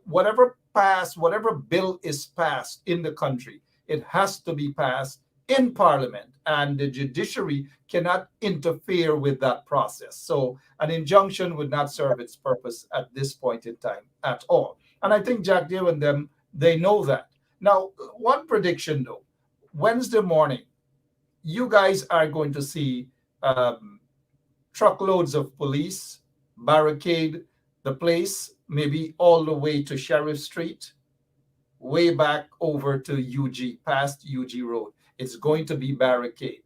Whatever bill is passed in the country, it has to be passed in Parliament, and the judiciary cannot interfere with that process. So an injunction would not serve its purpose at this point in time at all. And I think Jack Deere and them, they know that. Now, one prediction though, Wednesday morning, you guys are going to see truckloads of police barricade the place, maybe all the way to Sheriff Street, way back over to UG, past UG Road. It's going to be barricade.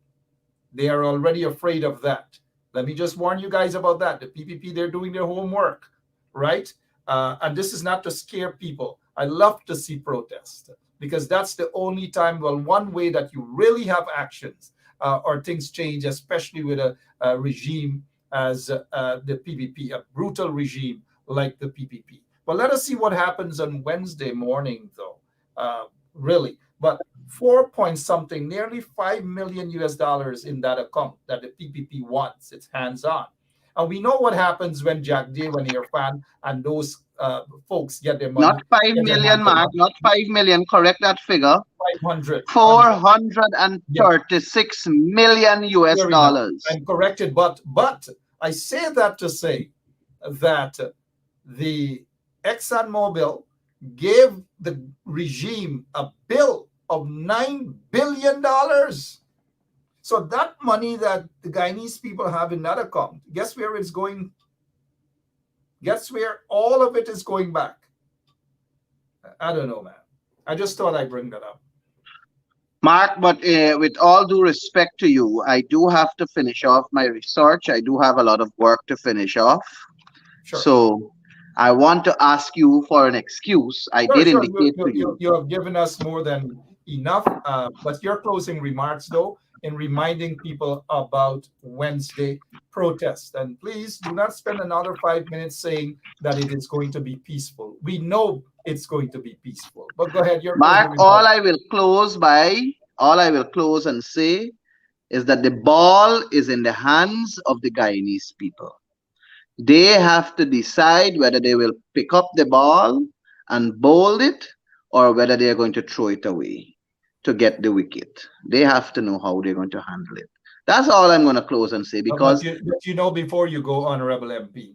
They are already afraid of that. Let me just warn you guys about that. The PPP, they're doing their homework, right? And this is not to scare people. I love to see protest because that's the only time, well, one way that you really have actions or things change, especially with a regime as the PPP, a brutal regime like the PPP. But let us see what happens on Wednesday morning, though, really. But 4 point something, nearly $5 million US in that account that the PPP wants. It's hands on. And we know what happens when Jack Deere, when Irfan, and those folks get their money. Not 5 million, Mark, not 5 million. Correct that figure. 500. 436 million US dollars. I'm corrected, but I say that to say that the ExxonMobil gave the regime a bill of $9 billion. So that money that the Guyanese people have in that account, guess where it's going? Guess where all of it is going back? I don't know, man. I just thought I'd bring that up. Mark, but with all due respect to you, I do have to finish off my research. I do have a lot of work to finish off. Sure. So I want to ask you for an excuse. I did indicate to you. You have given us more than enough. But your closing remarks, though, in reminding people about Wednesday protest. And please do not spend another 5 minutes saying that it is going to be peaceful. We know it's going to be peaceful. But go ahead. Mark, all I will close and say is that the ball is in the hands of the Guyanese people. They have to decide whether they will pick up the ball and bowl it or whether they are going to throw it away to get the wicket. They have to know how they're going to handle it. That's all I'm going to close and say, because but you know, before you go, Honorable MP,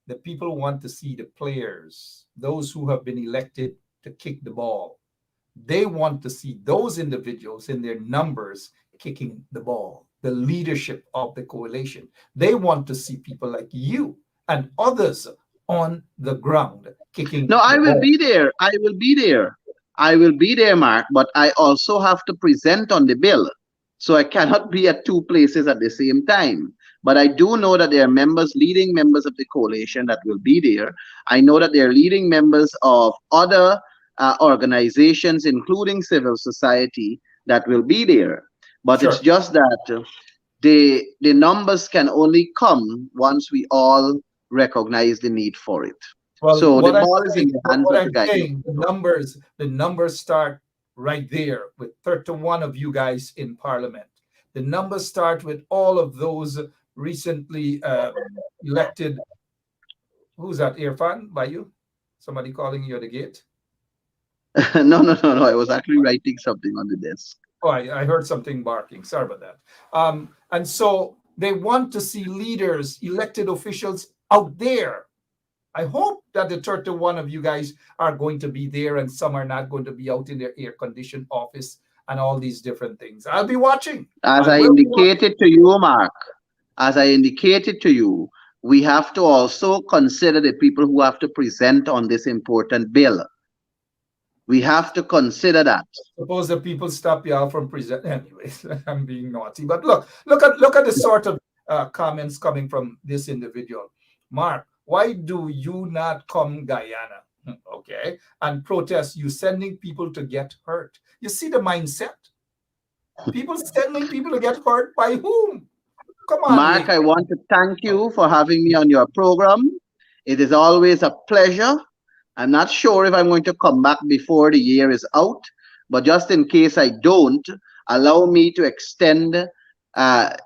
the people want to see the players, those who have been elected to kick the ball. They want to see those individuals in their numbers kicking the ball, the leadership of the coalition. They want to see people like you and others on the ground kicking. No, I will be there. I will be there. I will be there, Mark, but I also have to present on the bill. So I cannot be at two places at the same time. But I do know that there are members, leading members of the coalition that will be there. I know that there are leading members of other organizations, including civil society, that will be there. But Sure. It's just that the numbers can only come once we all recognize the need for it. Well, so the what ball is in the hands what of I'm the guys. saying, the numbers start right there with 31 of you guys in Parliament. The numbers start with all of those recently elected. Who's that, Irfan, by you? Somebody calling you at the gate? No. I was actually writing something on the desk. Oh, I heard something barking. Sorry about that. And so they want to see leaders, elected officials out there. I hope that the 31 of you guys are going to be there and some are not going to be out in their air-conditioned office and all these different things. I'll be watching. As I indicated to you, Mark, as I indicated to you, we have to also consider the people who have to present on this important bill. We have to consider that. Suppose the people stop you out from presenting. Anyways, I'm being naughty. But look at the sort of comments coming from this individual. Mark, why do you not come Guyana, okay, and protest? You sending people to get hurt. You see the mindset? People sending people to get hurt by whom? Come on, Mark, Nick. I want to thank you for having me on your program. It is always a pleasure. I'm not sure if I'm going to come back before the year is out, but just in case I don't, allow me to extend a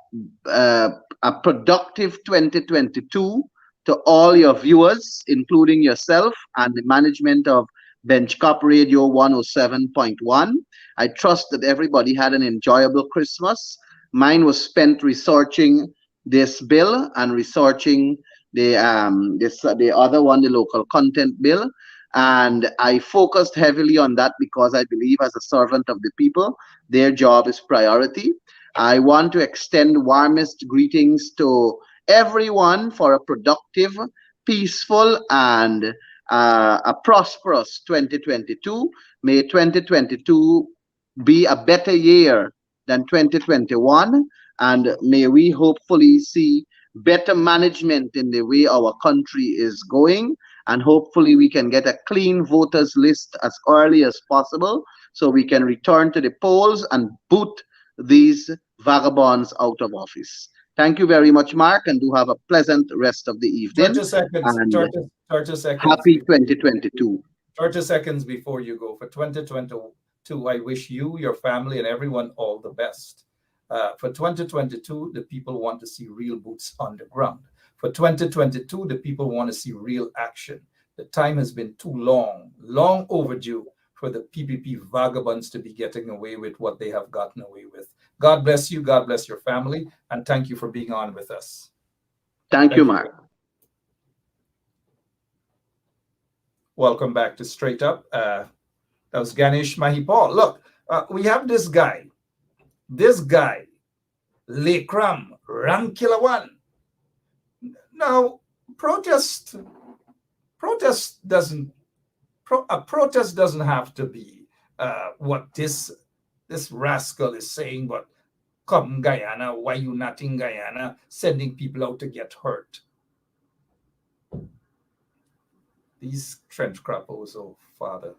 productive 2022 to all your viewers, including yourself and the management of Bench Cup Radio 107.1. I trust that everybody had an enjoyable Christmas. Mine was spent researching this bill and researching the the other one, the local content bill. And I focused heavily on that because I believe, as a servant of the people, their job is priority. I want to extend warmest greetings to everyone for a productive, peaceful, and a prosperous 2022. May 2022 be a better year than 2021, and may we hopefully see better management in the way our country is going, and hopefully we can get a clean voters list as early as possible so we can return to the polls and boot these vagabonds out of office. Thank you very much, Mark, and do have a pleasant rest of the evening. 30 seconds. And 30 seconds. happy 2022. 30 seconds before you go. For 2022, I wish you, your family, and everyone all the best. For 2022, the people want to see real boots on the ground. For 2022, the people want to see real action. The time has been too long overdue for the PPP vagabonds to be getting away with what they have gotten away with. God bless you. God bless your family. And thank you for being on with us. Thank you, Mark. Welcome back to Straight Up. That was Ganesh Mahi Paul. Look, we have this guy, Lekram Rankilawan. Now, protest doesn't have to be what this rascal is saying, but come Guyana, why you not in Guyana, sending people out to get hurt. These trench crappos, oh father.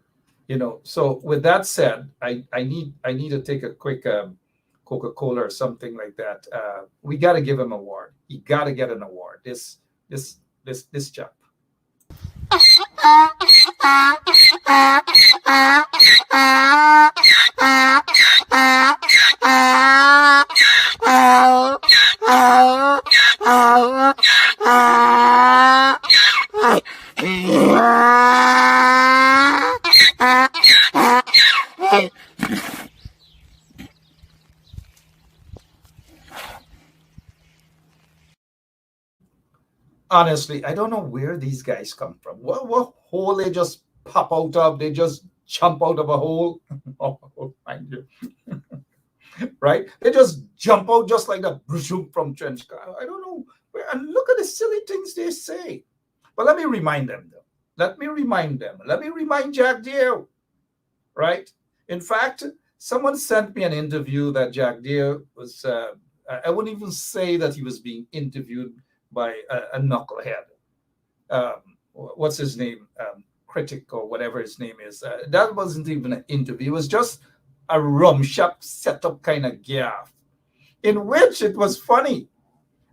So with that said, I need to take a quick Coca-Cola or something like that. We got to give him an award. He got to get an award. This chap. Honestly, I don't know where these guys come from. What hole they just pop out of? They just jump out of a hole. Oh, mind you. Right? They just jump out just like the brushuk from trench car. I don't know. And look at the silly things they say. But let me remind them, though. Let me remind Jack Deere. Right? In fact, someone sent me an interview that Jack Deere was, I wouldn't even say that he was being interviewed by a knucklehead. What's his name? Critic or whatever his name is. That wasn't even an interview. It was just a rumshop setup kind of gaff, in which it was funny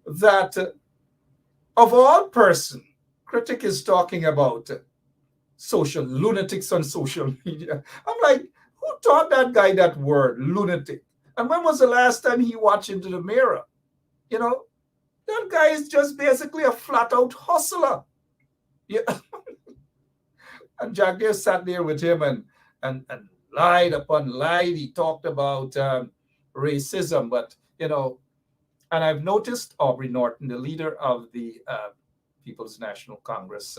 that of all person, Critic is talking about social lunatics on social media. I'm like, who taught that guy that word, lunatic? And when was the last time he watched into the mirror? That guy is just basically a flat-out hustler. Yeah. And Jack Deere sat there with him and lied upon lied. He talked about racism, but, and I've noticed Aubrey Norton, the leader of the People's National Congress,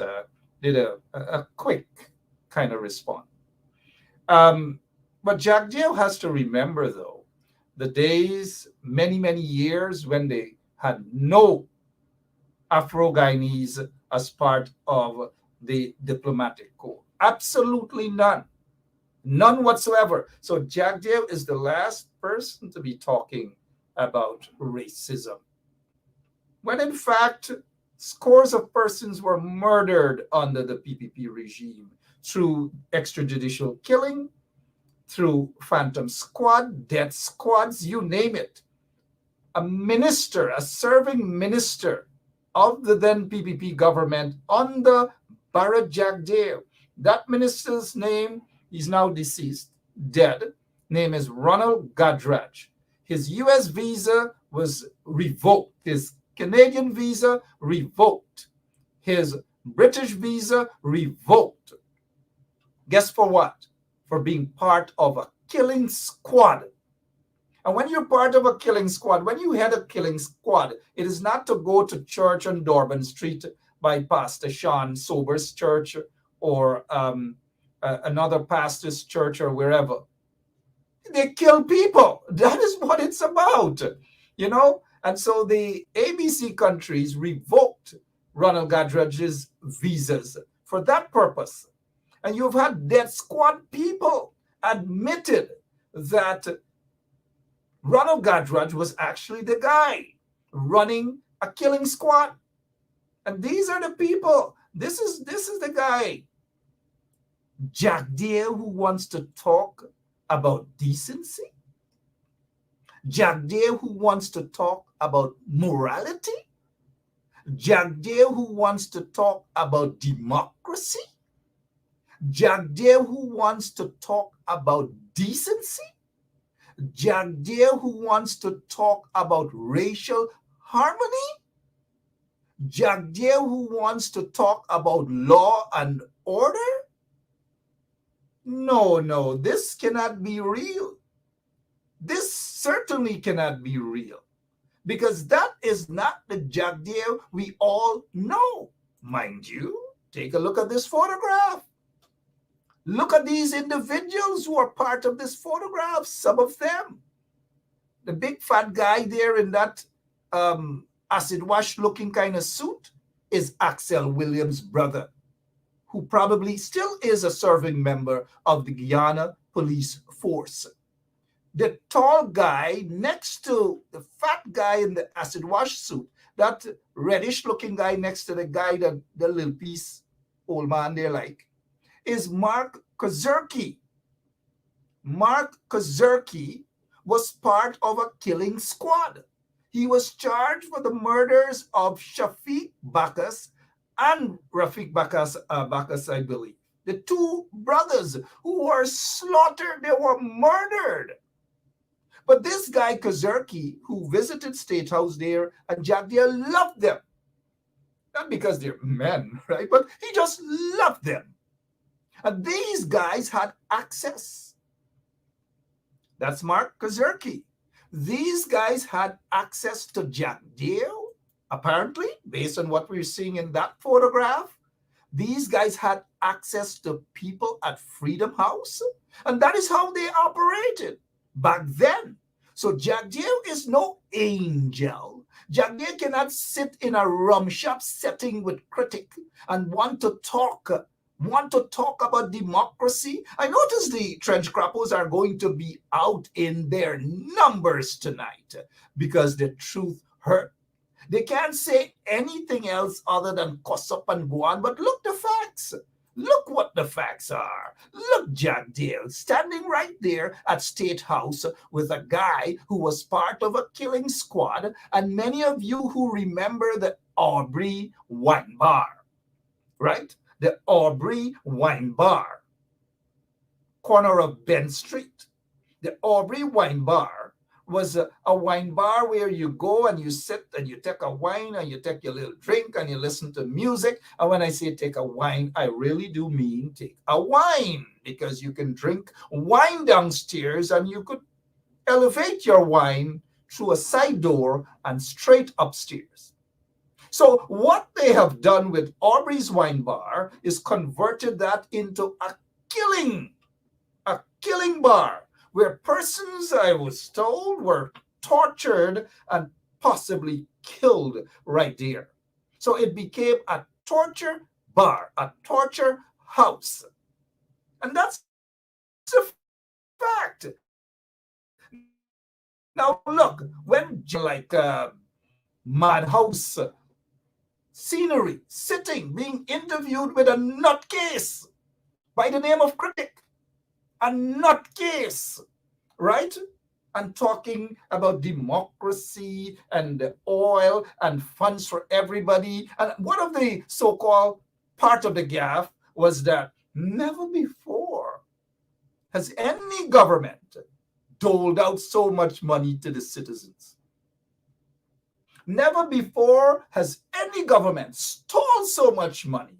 did a quick kind of response. But Jack Deere has to remember, though, the days, many, many years when they had no Afro-Guyanese as part of the diplomatic corps. Absolutely none. None whatsoever. So Jack Deere is the last person to be talking about racism, when in fact, scores of persons were murdered under the PPP regime through extrajudicial killing, through phantom squad, death squads, you name it. A minister, a serving minister of the then PPP government under Barrett Jack Deere. That minister's name, he's now deceased, dead. Name is Ronald Gadrach. His US visa was revoked. His Canadian visa revoked. His British visa revoked. Guess for what? For being part of a killing squad. And when you're part of a killing squad, when you head a killing squad, it is not to go to church on Dorban Street by Pastor Sean Sober's church or another pastor's church or wherever. They kill people. That is what it's about, you know? And so the ABC countries revoked Ronald Godredge's visas for that purpose. And you've had death squad people admitted that Ronald Godredge was actually the guy running a killing squad. And these are the people. This is the guy. Jack Deere, who wants to talk about decency. Jack Deere, who wants to talk about morality. Jack Deere, who wants to talk about democracy. Jack Deere, who wants to talk about decency. Jack Deere, who wants to talk about racial harmony. Jack Deere, who wants to talk about law and order. No, this cannot be real. This certainly cannot be real, because that is not the Jack Deere we all know. Mind you, take a look at this photograph. Look at these individuals who are part of this photograph, some of them. The big fat guy there in that acid wash looking kind of suit is Axel Williams' brother, who probably still is a serving member of the Guyana police force. The tall guy next to the fat guy in the acid wash suit, that reddish looking guy next to the guy, that the little piece old man there like, is Mark Kozerki. Mark Kozerki was part of a killing squad. He was charged for the murders of Shafiq Bacchus and Rafiq Bacchus, I believe. The two brothers who were slaughtered, they were murdered. But this guy Kozerki, who visited State House there, and Jack Deere loved them. Not because they're men, right? But he just loved them. And these guys had access. That's Mark Kozerki. These guys had access to Jack Deere, apparently, based on what we're seeing in that photograph. These guys had access to people at Freedom House, and that is how they operated back then. So Jack Deere is no angel. Jack Deere cannot sit in a rum shop setting with critic and want to talk about democracy. I notice the trench crappers are going to be out in their numbers tonight because the truth hurt. They can't say anything else other than cuss up and go on, but look the facts. Look what the facts are. Look, Jack Deere standing right there at State House with a guy who was part of a killing squad, and many of you who remember the Aubrey Wine Bar, right? The Aubrey Wine Bar, corner of Ben Street. The Aubrey Wine Bar was a wine bar where you go and you sit and you take a wine and you take your little drink and you listen to music. And when I say take a wine, I really do mean take a wine, because you can drink wine downstairs and you could elevate your wine through a side door and straight upstairs. So what they have done with Aubrey's Wine Bar is converted that into a killing bar, where persons, I was told, were tortured and possibly killed right there. So it became a torture bar, a torture house. And that's a fact. Now look, when like Madhouse scenery, sitting, being interviewed with a nutcase by the name of critic, a nutcase, right? And talking about democracy and the oil and funds for everybody. And one of the so-called part of the gaffe was that never before has any government doled out so much money to the citizens. Never before has any government stole so much money.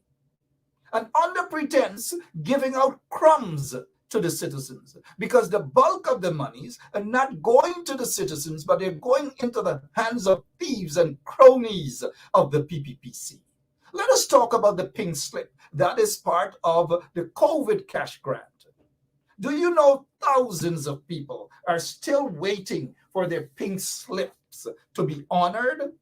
and under pretense giving out crumbs to the citizens, because the bulk of the monies are not going to the citizens, but they're going into the hands of thieves and cronies of the PPPC. Let us talk about the pink slip. That is part of the COVID cash grant. Do you know thousands of people are still waiting for their pink slips to be honored?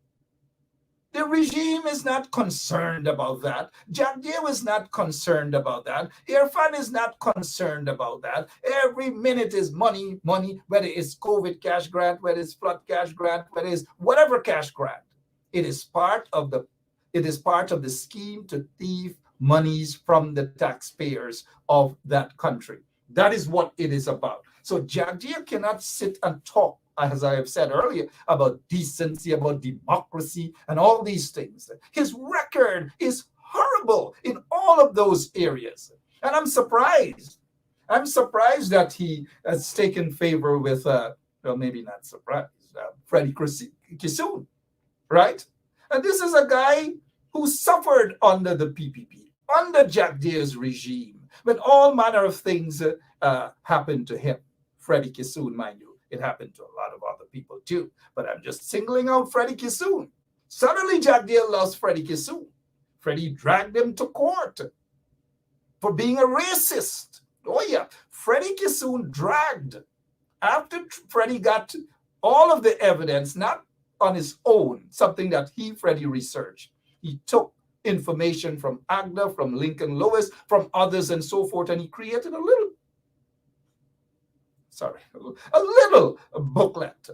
The regime is not concerned about that. Jack Deere is not concerned about that. Irfan is not concerned about that. Every minute is money, money, whether it's COVID cash grant, whether it's flood cash grant, whether it's whatever cash grant. It is part of the scheme to thieve monies from the taxpayers of that country. That is what it is about. So Jack Deere cannot sit and talk, as I have said earlier, about decency, about democracy, and all these things. His record is horrible in all of those areas. And I'm surprised. I'm surprised that he has taken favor with, well, maybe not surprised, Freddie Kissoon, right? And this is a guy who suffered under the PPP, under Jack Deere's regime, when all manner of things happened to him. Freddie Kissoon, mind you, it happened to a lot of other people too. But I'm just singling out Freddie Kissoon. Suddenly, Jack Deere lost Freddie Kissoon. Freddie dragged him to court for being a racist. Oh yeah, Freddie Kissoon dragged. After Freddie got all of the evidence, not on his own, something that Freddie researched. He took information from Agda, from Lincoln Lewis, from others and so forth, and he created a little booklet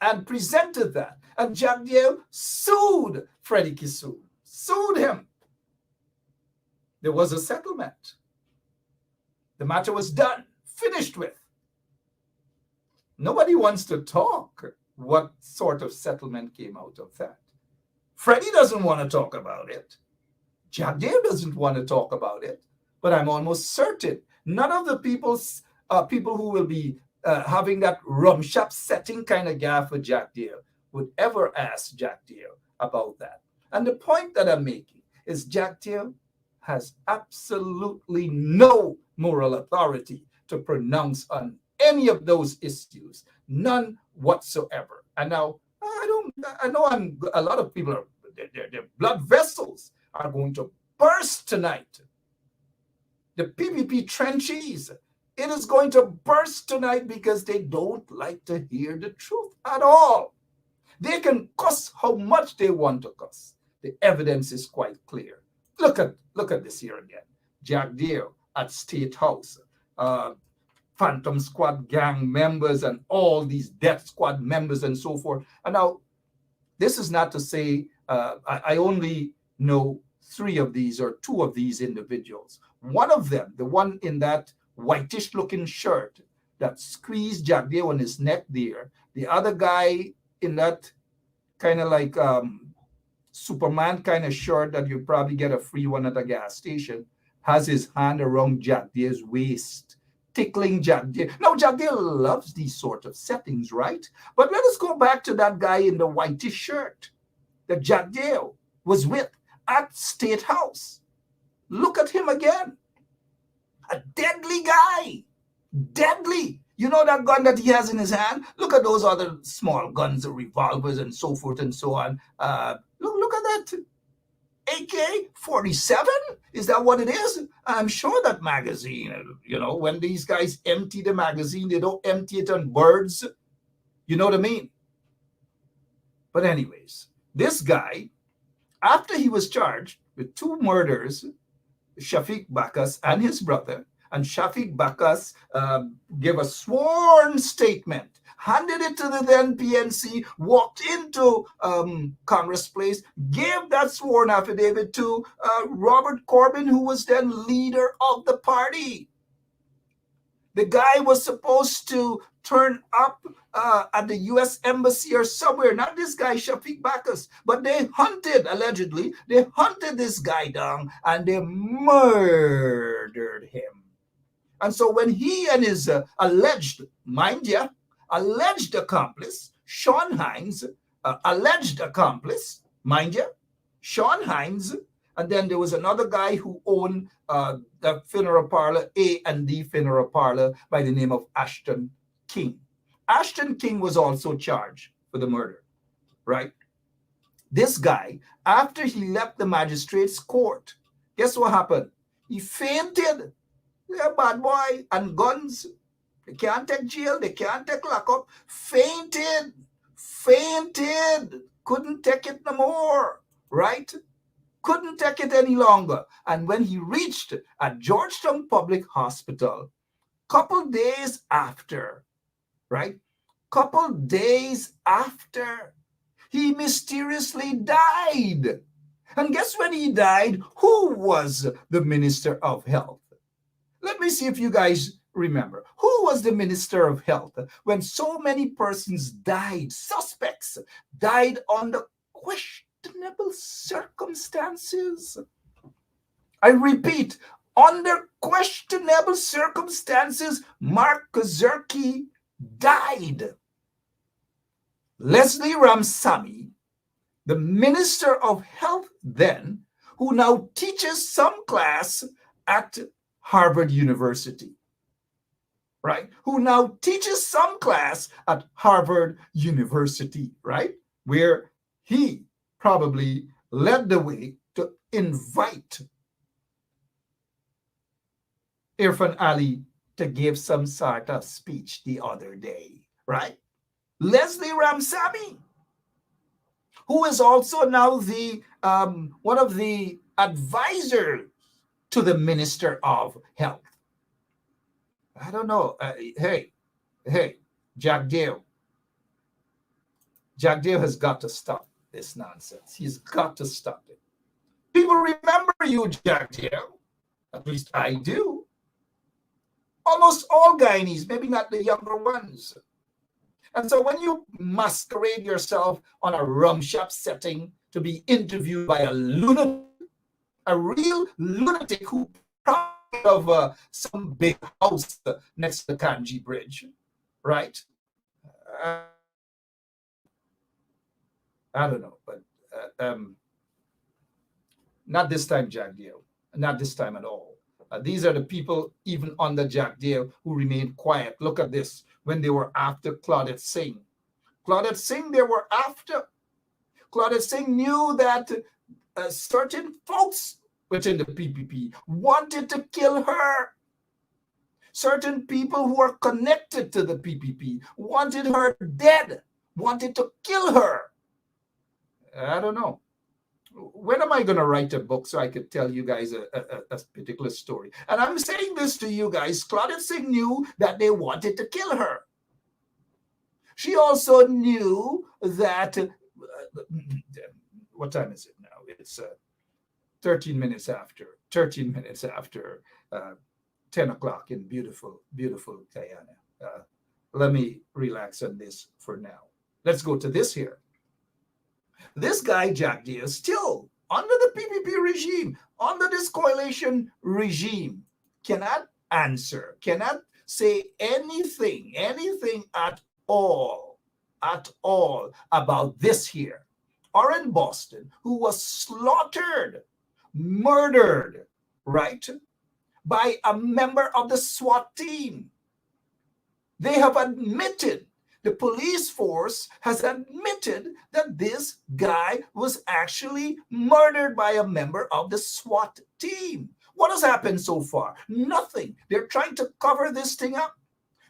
and presented that. And Jack Deere sued Freddie Kissoon, sued him. There was a settlement. The matter was done, finished with. Nobody wants to talk what sort of settlement came out of that. Freddie doesn't want to talk about it. Jack Deere doesn't want to talk about it. But I'm almost certain none of the people who will be having that rum shop setting kind of gaffe with Jack Deere would ever ask Jack Deere about that. And the point that I'm making is Jack Deere has absolutely no moral authority to pronounce on any of those issues, none whatsoever. And now I know a lot of people their blood vessels are going to burst tonight. The PPP trenches, it is going to burst tonight because they don't like to hear the truth at all. They can cuss how much they want to cuss. The evidence is quite clear. Look at this here again. Jack Deere at State House, Phantom Squad gang members and all these Death Squad members and so forth. And now, this is not to say I only know 3 of these or 2 of these individuals. One of them, the one in that whitish looking shirt that squeezed Jack Deere on his neck there, the other guy in that kind of like Superman kind of shirt that you probably get a free one at a gas station, has his hand around Jack Deere's waist, tickling Jack Deere. Now, Jack Deere loves these sort of settings, right? But let us go back to that guy in the whitish shirt that Jack Deere was with at State House. Look at him again. A deadly guy. Deadly. You know that gun that he has in his hand? Look at those other small guns, revolvers and so forth and so on. Look at that. AK-47? Is that what it is? I'm sure that magazine, when these guys empty the magazine, they don't empty it on birds. You know what I mean? But anyways, this guy, after he was charged with 2 murders, Shafiq Bacchus and his brother, and Shafiq Bacchus gave a sworn statement, handed it to the then PNC, walked into Congress Place, gave that sworn affidavit to Robert Corbyn, who was then leader of the party. The guy was supposed to turn up at the U.S. Embassy or somewhere, not this guy, Shafiq Bacchus, but they allegedly hunted this guy down and they murdered him. And so when he and his alleged accomplice, Sean Hines, Sean Hines And then there was another guy who owned the funeral parlor, A and D funeral parlor, by the name of Ashton King. Ashton King was also charged for the murder, right? This guy, after he left the magistrate's court, guess what happened? He fainted. Yeah, bad boy, and guns. They can't take jail, they can't take lockup. Fainted. Couldn't take it no more, right? Couldn't take it any longer. And when he reached at Georgetown Public Hospital, couple days after, right? Couple days after, he mysteriously died. And guess when he died? Who was the Minister of Health? Let me see if you guys remember. Who was the Minister of Health when so many persons died, suspects died under questionable circumstances? I repeat, under questionable circumstances, Mark Kazerki died. Leslie Ramsamy, the Minister of Health then, who now teaches some class at Harvard University, right? Who now teaches some class at Harvard University, right? Where he probably led the way to invite Irfan Ali to give some sort of speech the other day, right? Leslie Ramsamy, who is also now the one of the advisors to the Minister of Health. I don't know. Hey, Jack Dale. Jack Dale has got to stop this nonsense. He's got to stop it. People remember you, Jack Dale. At least I do. Almost all Guyanese, maybe not the younger ones. And so when you masquerade yourself on a rum shop setting to be interviewed by a lunatic, a real lunatic who probably of some big house next to the Kanji Bridge, right? I don't know, but not this time, Jack Dale. Not this time at all. These are the people, even under Jack Dale, who remained quiet. Look at this. When they were after Claudette Singh. Claudette Singh, they were after. Claudette Singh knew that certain folks within the PPP wanted to kill her. Certain people who are connected to the PPP wanted her dead, wanted to kill her. I don't know. When am I going to write a book so I could tell you guys a particular story? And I'm saying this to you guys. Claudette Singh knew that they wanted to kill her. She also knew that, what time is it now? It's 13 minutes after 10 o'clock in beautiful, beautiful Guyana. Let me relax on this for now. Let's go to this here. This guy, Jack Dale, still under the PPP regime, under this coalition regime, cannot answer, cannot say anything at all about this here. Orrin Boston, who was slaughtered, murdered, right, by a member of the SWAT team. They have admitted, the police force has admitted that this guy was actually murdered by a member of the SWAT team. What has happened so far? Nothing. They're trying to cover this thing up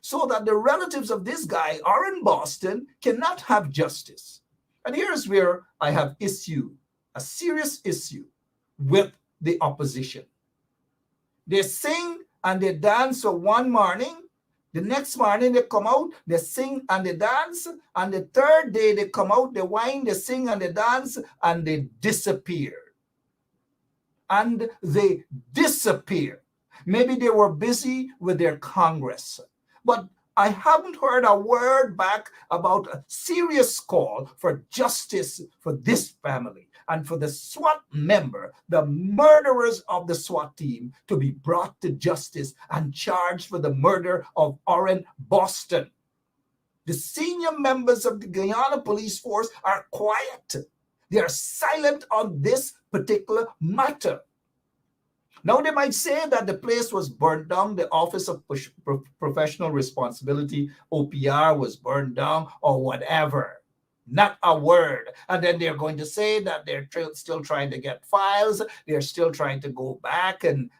so that the relatives of this guy, Orrin Boston, cannot have justice. And here's where I have a serious issue with the opposition. They sing and they dance for one morning. The next morning they come out, they sing and they dance. And the third day they come out, they whine, they sing and they dance, and they disappear. And they disappear. Maybe they were busy with their Congress. But I haven't heard a word back about a serious call for justice for this family and for the SWAT member, the murderers of the SWAT team, to be brought to justice and charged for the murder of Orrin Boston. The senior members of the Guyana police force are quiet. They are silent on this particular matter. Now, they might say that the place was burned down, the Office of Professional Responsibility, OPR, was burned down, or whatever. Not a word. And then they're going to say that they're still trying to get files, they're still trying to go back and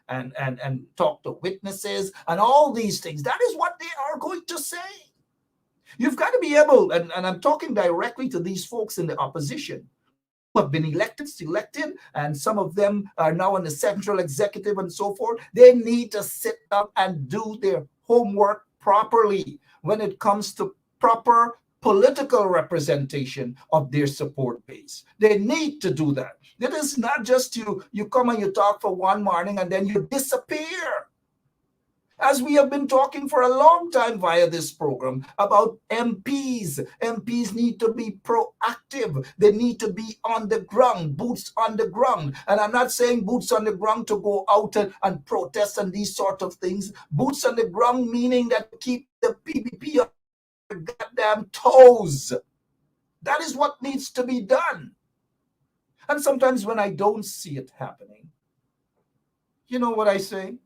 talk to witnesses, and all these things. That is what they are going to say. You've got to be able, and I'm talking directly to these folks in the opposition, have been elected, selected, and some of them are now in the central executive and so forth. They need to sit down and do their homework properly when it comes to proper political representation of their support base. They need to do that. It is not just you come and you talk for one morning and then you disappear. As we have been talking for a long time via this program about MPs. MPs need to be proactive. They need to be on the ground, boots on the ground. And I'm not saying boots on the ground to go out and protest and these sort of things. Boots on the ground meaning that keep the PPP on their goddamn toes. That is what needs to be done. And sometimes when I don't see it happening, you know what I say?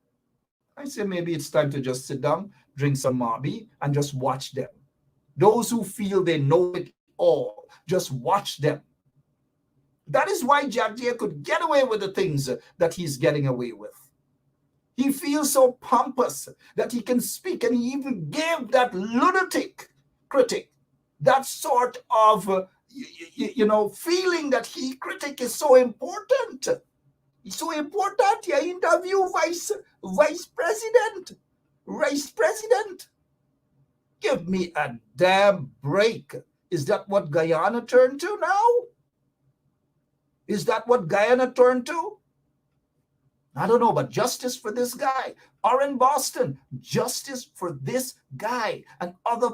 I say maybe it's time to just sit down, drink some Marby, and just watch them. Those who feel they know it all, just watch them. That is why Jack Jay could get away with the things that he's getting away with. He feels so pompous that he can speak, and he even gave that lunatic critic that sort of, feeling that critic is so important. It's so important. You interview vice president. Give me a damn break. Is that what Guyana turned to now? Is that what Guyana turned to? I don't know, but justice for this guy. Or in Boston, justice for this guy and other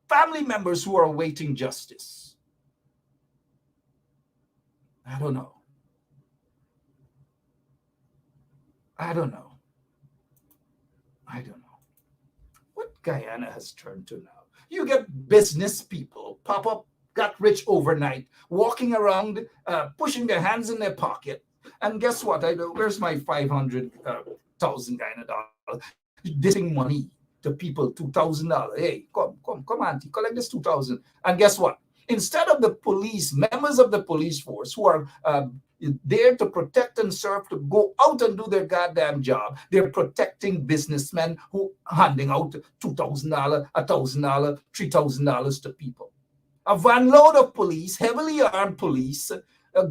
family members who are awaiting justice. I don't know. What Guyana has turned to now. You get business people pop up, got rich overnight, walking around, pushing their hands in their pocket. And guess what? Where's my 500,000 Guyana dollars? Dishing money to people, $2,000. Hey, come, auntie, collect this 2,000. And guess what? Instead of the police, members of the police force who are there to protect and serve, to go out and do their goddamn job, they're protecting businessmen who handing out $2,000, $1,000, $3,000 to people. A van load of police, heavily armed police,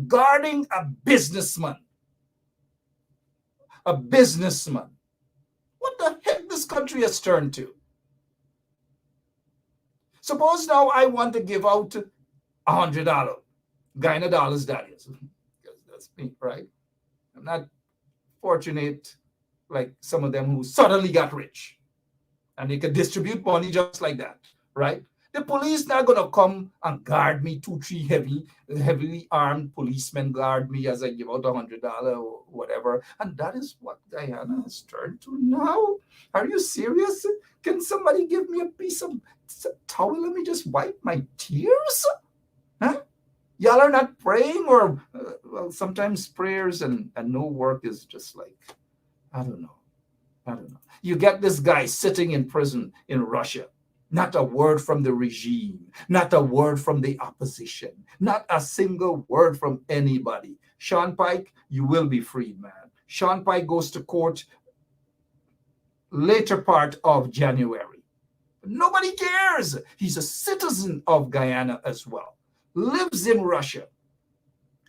guarding a businessman. A businessman. What the heck this country has turned to? Suppose now I want to give out $100 Guyana dollars, that is. That's me, right? I'm not fortunate like some of them who suddenly got rich. And they could distribute money just like that, right? The police not going to come and guard me, 2-3 heavily armed policemen guard me as I give out $100 or whatever. And that is what Guyana has turned to now. Are you serious? Can somebody give me a piece of towel? Let me just wipe my tears? Huh? Y'all are not praying, or well, sometimes prayers and no work is just like, I don't know. You get this guy sitting in prison in Russia. Not a word from the regime, not a word from the opposition, not a single word from anybody. Sean Pike, you will be freed, man. Sean Pike goes to court later part of January. Nobody cares. He's a citizen of Guyana as well. Lives in Russia.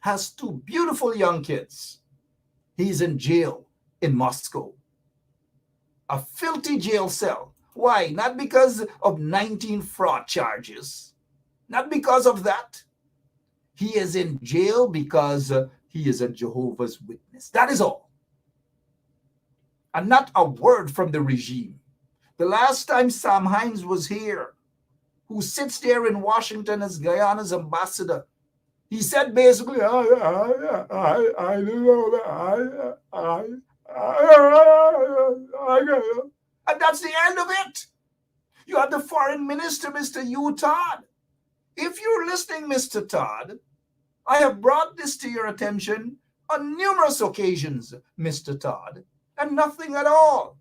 Has 2 beautiful young kids. He's in jail in Moscow. A filthy jail cell. Why? Not because of 19 fraud charges. Not because of that. He is in jail because he is a Jehovah's Witness. That is all. And not a word from the regime. The last time Sam Hines was here, who sits there in Washington as Guyana's ambassador, he said basically, I don't know, and that's the end of it. You have the foreign minister, Mr. Hugh Todd. If you're listening, Mr. Todd, I have brought this to your attention on numerous occasions, Mr. Todd, and nothing at all.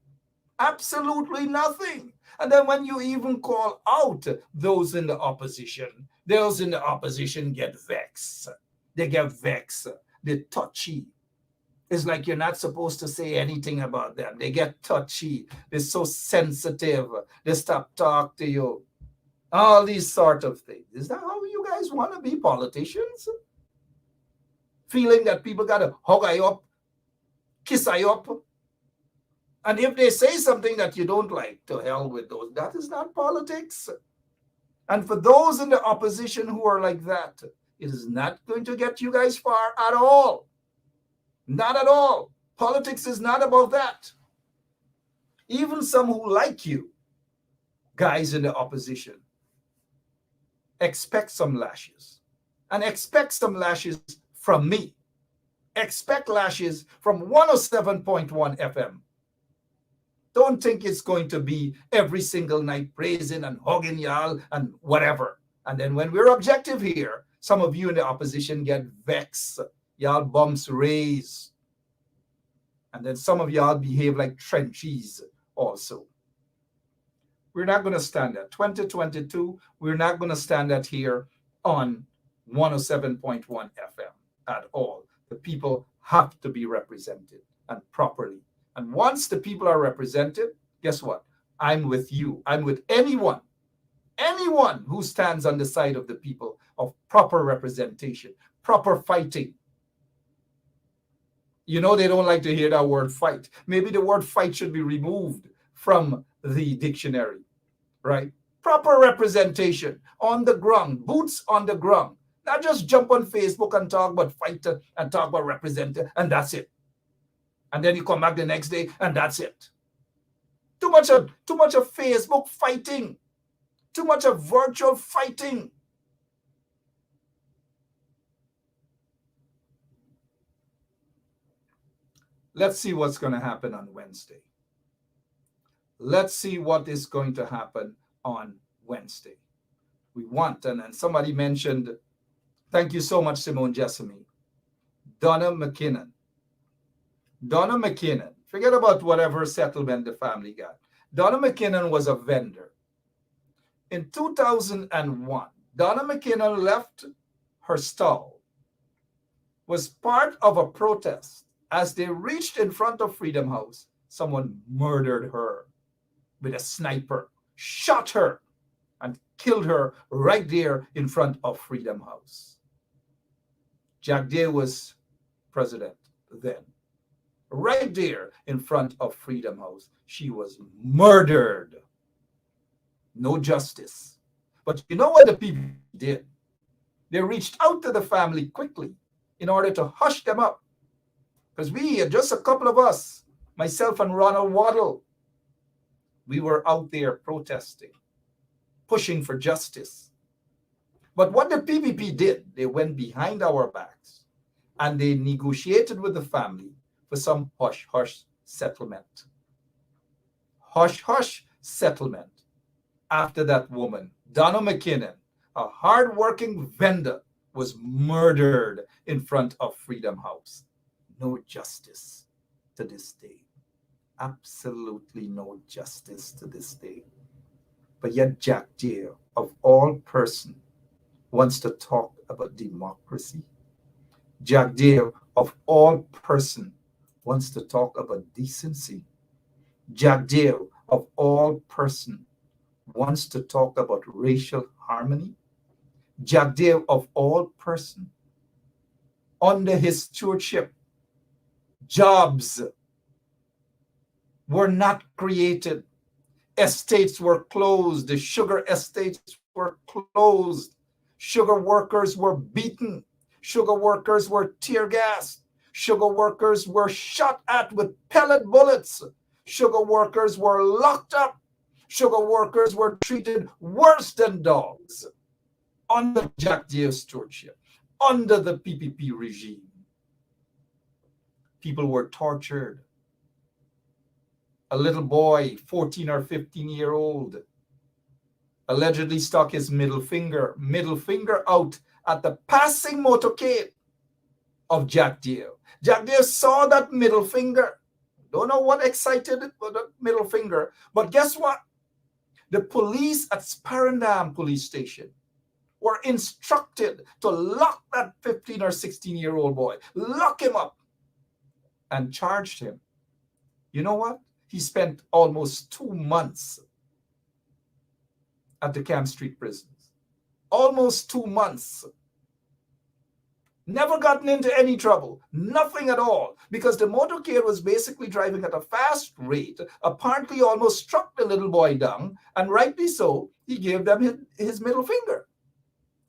Absolutely nothing. And then when you even call out those in the opposition get vexed. They get vexed. They're touchy. It's like you're not supposed to say anything about them. They get touchy. They're so sensitive. They stop talking to you. All these sort of things. Is that how you guys want to be politicians? Feeling that people got to hug you up, kiss you up. And if they say something that you don't like, to hell with those. That is not politics. And for those in the opposition who are like that, it is not going to get you guys far at all. Not at all. Politics is not about that. Even some who like you, guys in the opposition, expect some lashes. And expect some lashes from me. Expect lashes from 107.1 FM. Don't think it's going to be every single night praising and hugging y'all and whatever. And then when we're objective here, some of you in the opposition get vexed. Y'all bumps raise. And then some of y'all behave like trenchies also. We're not going to stand that. 2022, we're not going to stand that here on 107.1 FM at all. The people have to be represented and properly. And once the people are represented, guess what? I'm with you. I'm with anyone who stands on the side of the people of proper representation, proper fighting. You know, they don't like to hear that word fight. Maybe the word fight should be removed from the dictionary, right? Proper representation on the ground, boots on the ground. Not just jump on Facebook and talk about fighter and talk about representative, and that's it. And then you come back the next day, and that's it. Too much of Facebook fighting. Too much of virtual fighting. Let's see what's going to happen on Wednesday. Let's see what is going to happen on Wednesday. We want, and somebody mentioned, thank you so much, Simone Jessamy, Donna McKinnon. Donna McKinnon, forget about whatever settlement the family got. Donna McKinnon was a vendor. In 2001, Donna McKinnon left her stall, was part of a protest. As they reached in front of Freedom House, someone murdered her with a sniper, shot her, and killed her right there in front of Freedom House. Jack Day was president then. Right there in front of Freedom House, she was murdered. No justice. But you know what the people did? They reached out to the family quickly in order to hush them up. Because we, just a couple of us, myself and Ronald Waddle, we were out there protesting, pushing for justice. But what the PPP did, they went behind our backs and they negotiated with the family for some hush-hush settlement. Hush-hush settlement. After that woman, Donna McKinnon, a hard-working vendor, was murdered in front of Freedom House. No justice to this day. Absolutely no justice to this day. But yet Jack Day, of all person, wants to talk about democracy. Jack Day, of all person, wants to talk about decency. Jack Day, of all person, wants to talk about racial harmony. Jack Day, of all person, under his stewardship, jobs were not created. Estates were closed. The sugar estates were closed. Sugar workers were beaten. Sugar workers were tear gassed. Sugar workers were shot at with pellet bullets. Sugar workers were locked up. Sugar workers were treated worse than dogs under Jack Day's stewardship, under the PPP regime. People were tortured. A little boy, 14 or 15-year-old, allegedly stuck his middle finger out at the passing motorcade of Jack Deere. Jack Deere saw that middle finger. Don't know what excited it for the middle finger, but guess what? The police at Sparendam police station were instructed to lock that 15 or 16-year-old boy, lock him up, and charged him. You know what? He spent almost 2 months at the Camp Street prisons. Almost 2 months. Never gotten into any trouble. Nothing at all. Because the motorcade was basically driving at a fast rate, apparently almost struck the little boy down, and rightly so, he gave them his middle finger.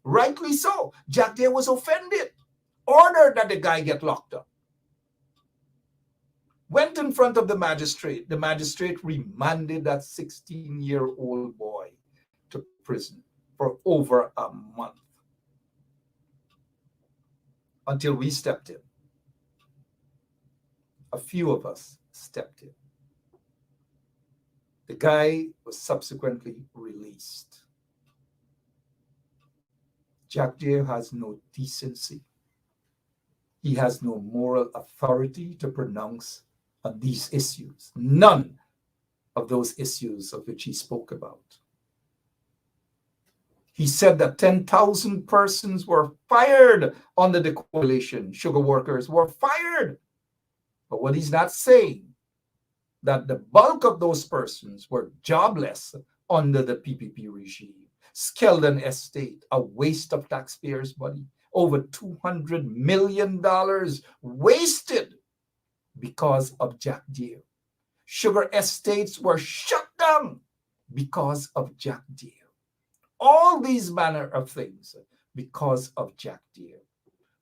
Rightly so. Jack Deere was offended. Ordered that the guy get locked up. Went in front of the magistrate. The magistrate remanded that 16-year-old boy to prison for over a month. Until we stepped in. A few of us stepped in. The guy was subsequently released. Jack Deere has no decency. He has no moral authority to pronounce on these issues. None of those issues of which he spoke about. He said that 10,000 persons were fired under the coalition. Sugar workers were fired. But what he's not saying, that the bulk of those persons were jobless under the PPP regime. Skeldon Estate, a waste of taxpayers' money. Over $200 million wasted because of Jack Deere. Sugar estates were shut down because of Jack Deere. All these manner of things because of Jack Deere.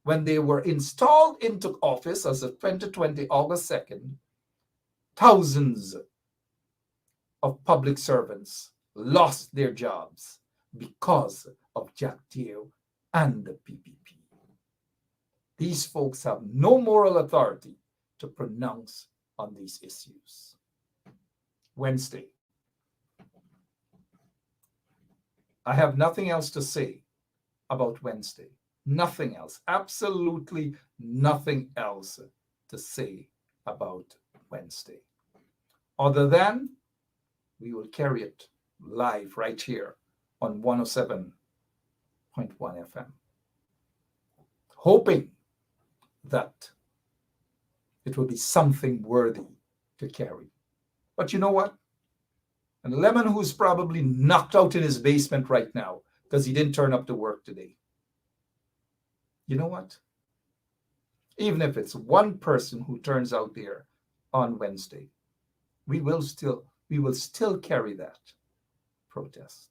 When they were installed into office as of 2020, August 2nd, thousands of public servants lost their jobs because of Jack Deere and the PPP. These folks have no moral authority to pronounce on these issues. Wednesday. I have nothing else to say about Wednesday. Nothing else. Absolutely nothing else to say about Wednesday. Other than we will carry it live right here on 107.1 FM. Hoping that it will be something worthy to carry. But you know what? And Lemon, who's probably knocked out in his basement right now because he didn't turn up to work today. You know what? Even if it's one person who turns out there on Wednesday, we will still carry that protest.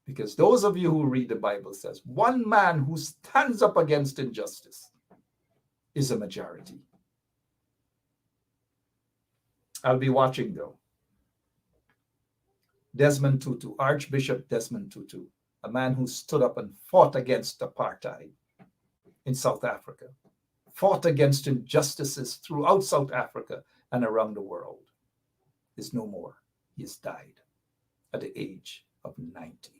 Because those of you who read the Bible says one man who stands up against injustice is a majority. I'll be watching though. Desmond Tutu, Archbishop Desmond Tutu, a man who stood up and fought against apartheid in South Africa, fought against injustices throughout South Africa and around the world, is no more. He has died at the age of 90.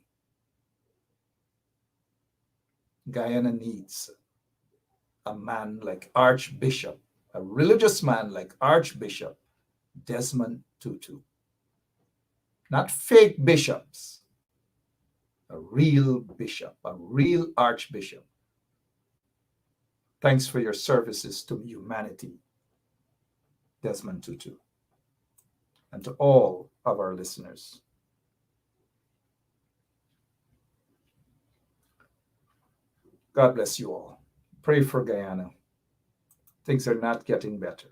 Guyana needs a man like Archbishop, a religious man like Archbishop Desmond Tutu. Not fake bishops, a real bishop, a real archbishop. Thanks for your services to humanity, Desmond Tutu, and to all of our listeners. God bless you all. Pray for Guyana. Things are not getting better.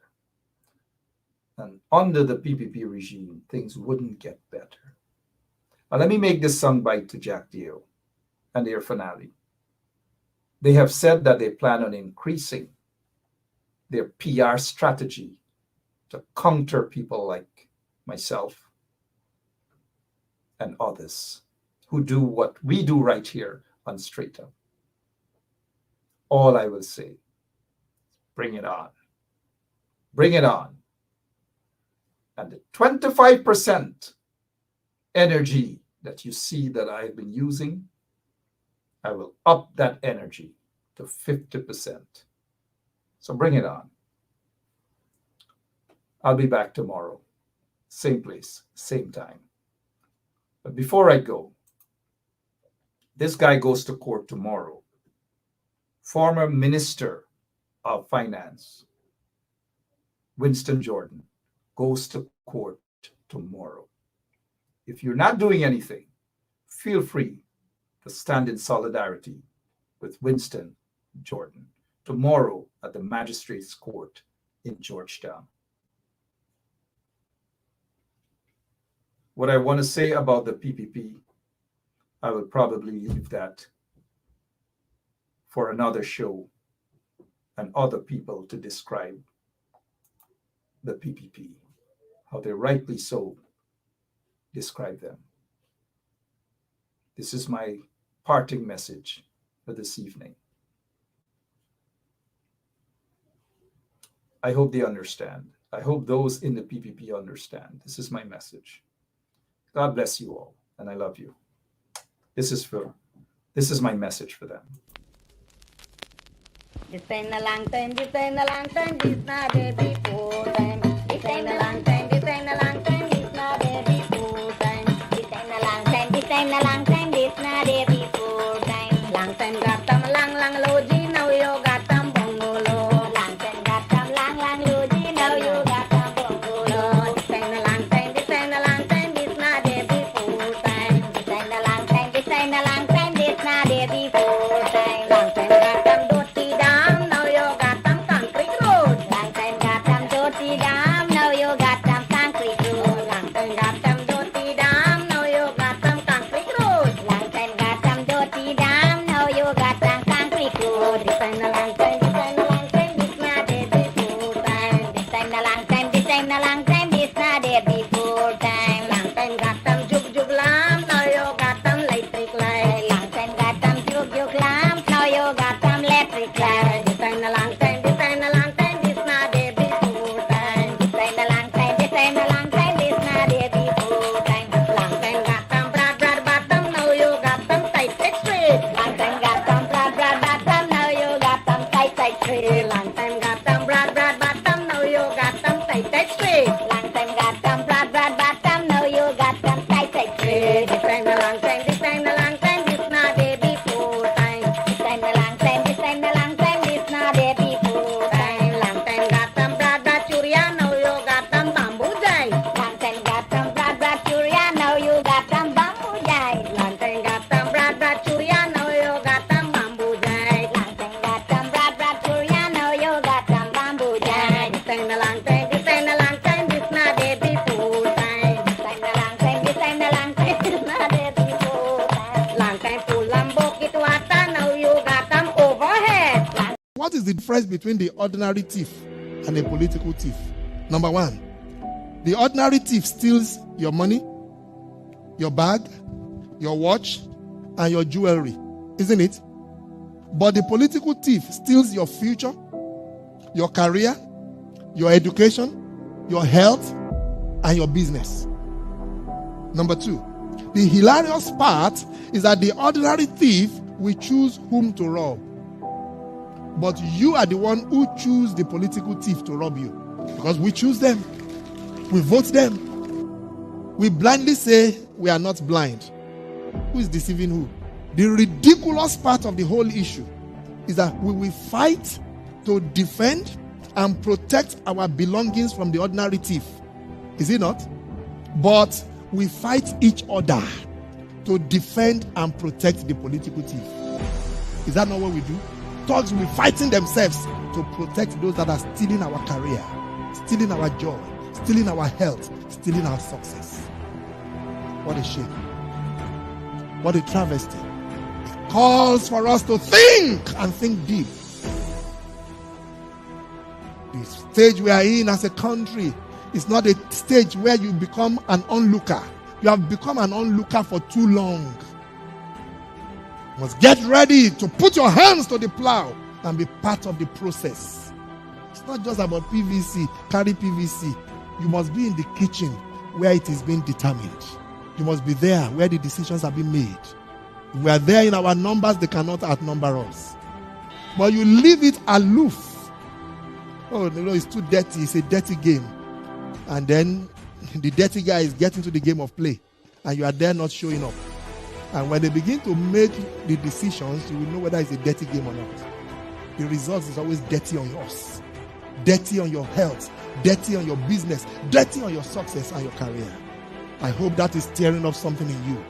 And under the PPP regime, things wouldn't get better. Now, let me make this soundbite to Jack Deere and their finale. They have said that they plan on increasing their PR strategy to counter people like myself and others who do what we do right here on Straight Up. All I will say, bring it on. Bring it on. And the 25% energy that you see that I've been using I will up that energy to 50%. So bring it on. I'll be back tomorrow. Same place, same time. But before I go, this guy goes to court tomorrow. Former Minister of Finance, Winston Jordan, goes to court tomorrow. If you're not doing anything, feel free to stand in solidarity with Winston Jordan tomorrow at the Magistrates Court in Georgetown. What I want to say about the PPP, I will probably leave that for another show and other people to describe the PPP, how they rightly so describe them. This is my parting message for this evening. I hope they understand. I hope those in the PPP understand. This is my message. God bless you all, and I love you. This is my message for them. This ain't a long time, this ain't a long time, this not a before time. This ain't a long time, this ain't a long time, this not a before time. This ain't a long time, this ain't a long time, this not a before time. Long time got them lang logi, now you got them bongolo. Long time got them lang logi, now you got them bongolo. This ain't a long time, this ain't a long time, this not a before time. This ain't a long time, this ain't a long time, this not a before time. Long time got them dirty down, now you got them concrete road. Long time got them dirty down, now you got them concrete road. Long time got them dirty down, now you got them concrete road. Long time got them dirty down, now you got them concrete road. This ain't a long time, this ain't a long time, this not a before time. This ain't a long time, this ain't a long time, this not a before time. Long time got them jug lamp, now you got them electric light. Long time got them jug lamp, now you got them electric light. This ain't a long time, this ain't a long time, this not a before time. This ain't a long time, this ain't a long time, this not a before time. Long time got them broad bottom, now you got them tight straight. Long time got them broad bottom, now you got them tight straight. Long time got them broad bottom, now you got them tight straight. Long time got them broad bottom, now you got them tight straight. This ain't a long time, this ain't a long time, this not a before time. This ain't a long time, this ain't a long time, this not a before time. Long time got them broad churia, now you got them bamboo jai. Long time got them broad churia, now you got them bamboo jai. Long time got them broad churia, now you got them bamboo jai. Long time got them broad churia, now you got them bamboo jai. This ain't a long time, this ain't a long time, this not a before time. This ain't a long time, this ain't a long time, this not a before time. Long time full lambo it water, now you got them overhead. What is the difference between the ordinary thief and a political thief? Number one, the ordinary thief steals your money, your bag, your watch, and your jewelry, isn't it? But the political thief steals your future, your career, your education, your health, and your business. Number two, the hilarious part is that the ordinary thief will choose whom to rob. But you are the one who choose the political thief to rob you. Because we choose them. We vote them. We blindly say we are not blind. Who is deceiving who? The ridiculous part of the whole issue is that we will fight to defend and protect our belongings from the ordinary thief. Is it not? But we fight each other to defend and protect the political thief. Is that not what we do? Thugs will be fighting themselves to protect those that are stealing our career, stealing our joy, stealing our health, stealing our success. What a shame. What a travesty. It calls for us to think and think deep. The stage we are in as a country is not a stage where you become an onlooker. You have become an onlooker for too long. You must get ready to put your hands to the plow and be part of the process. It's not just about PVC, carry PVC. You must be in the kitchen where it is being determined. You must be there where the decisions are being made. We are there in our numbers, they cannot outnumber us. But you leave it aloof. Oh, no, it's too dirty. It's a dirty game. And then the dirty guy is getting to the game of play. And you are there not showing up. And when they begin to make the decisions, you will know whether it's a dirty game or not. The result is always dirty on yours. Dirty on your health. Dirty on your business. Dirty on your success and your career. I hope that is stirring up something in you.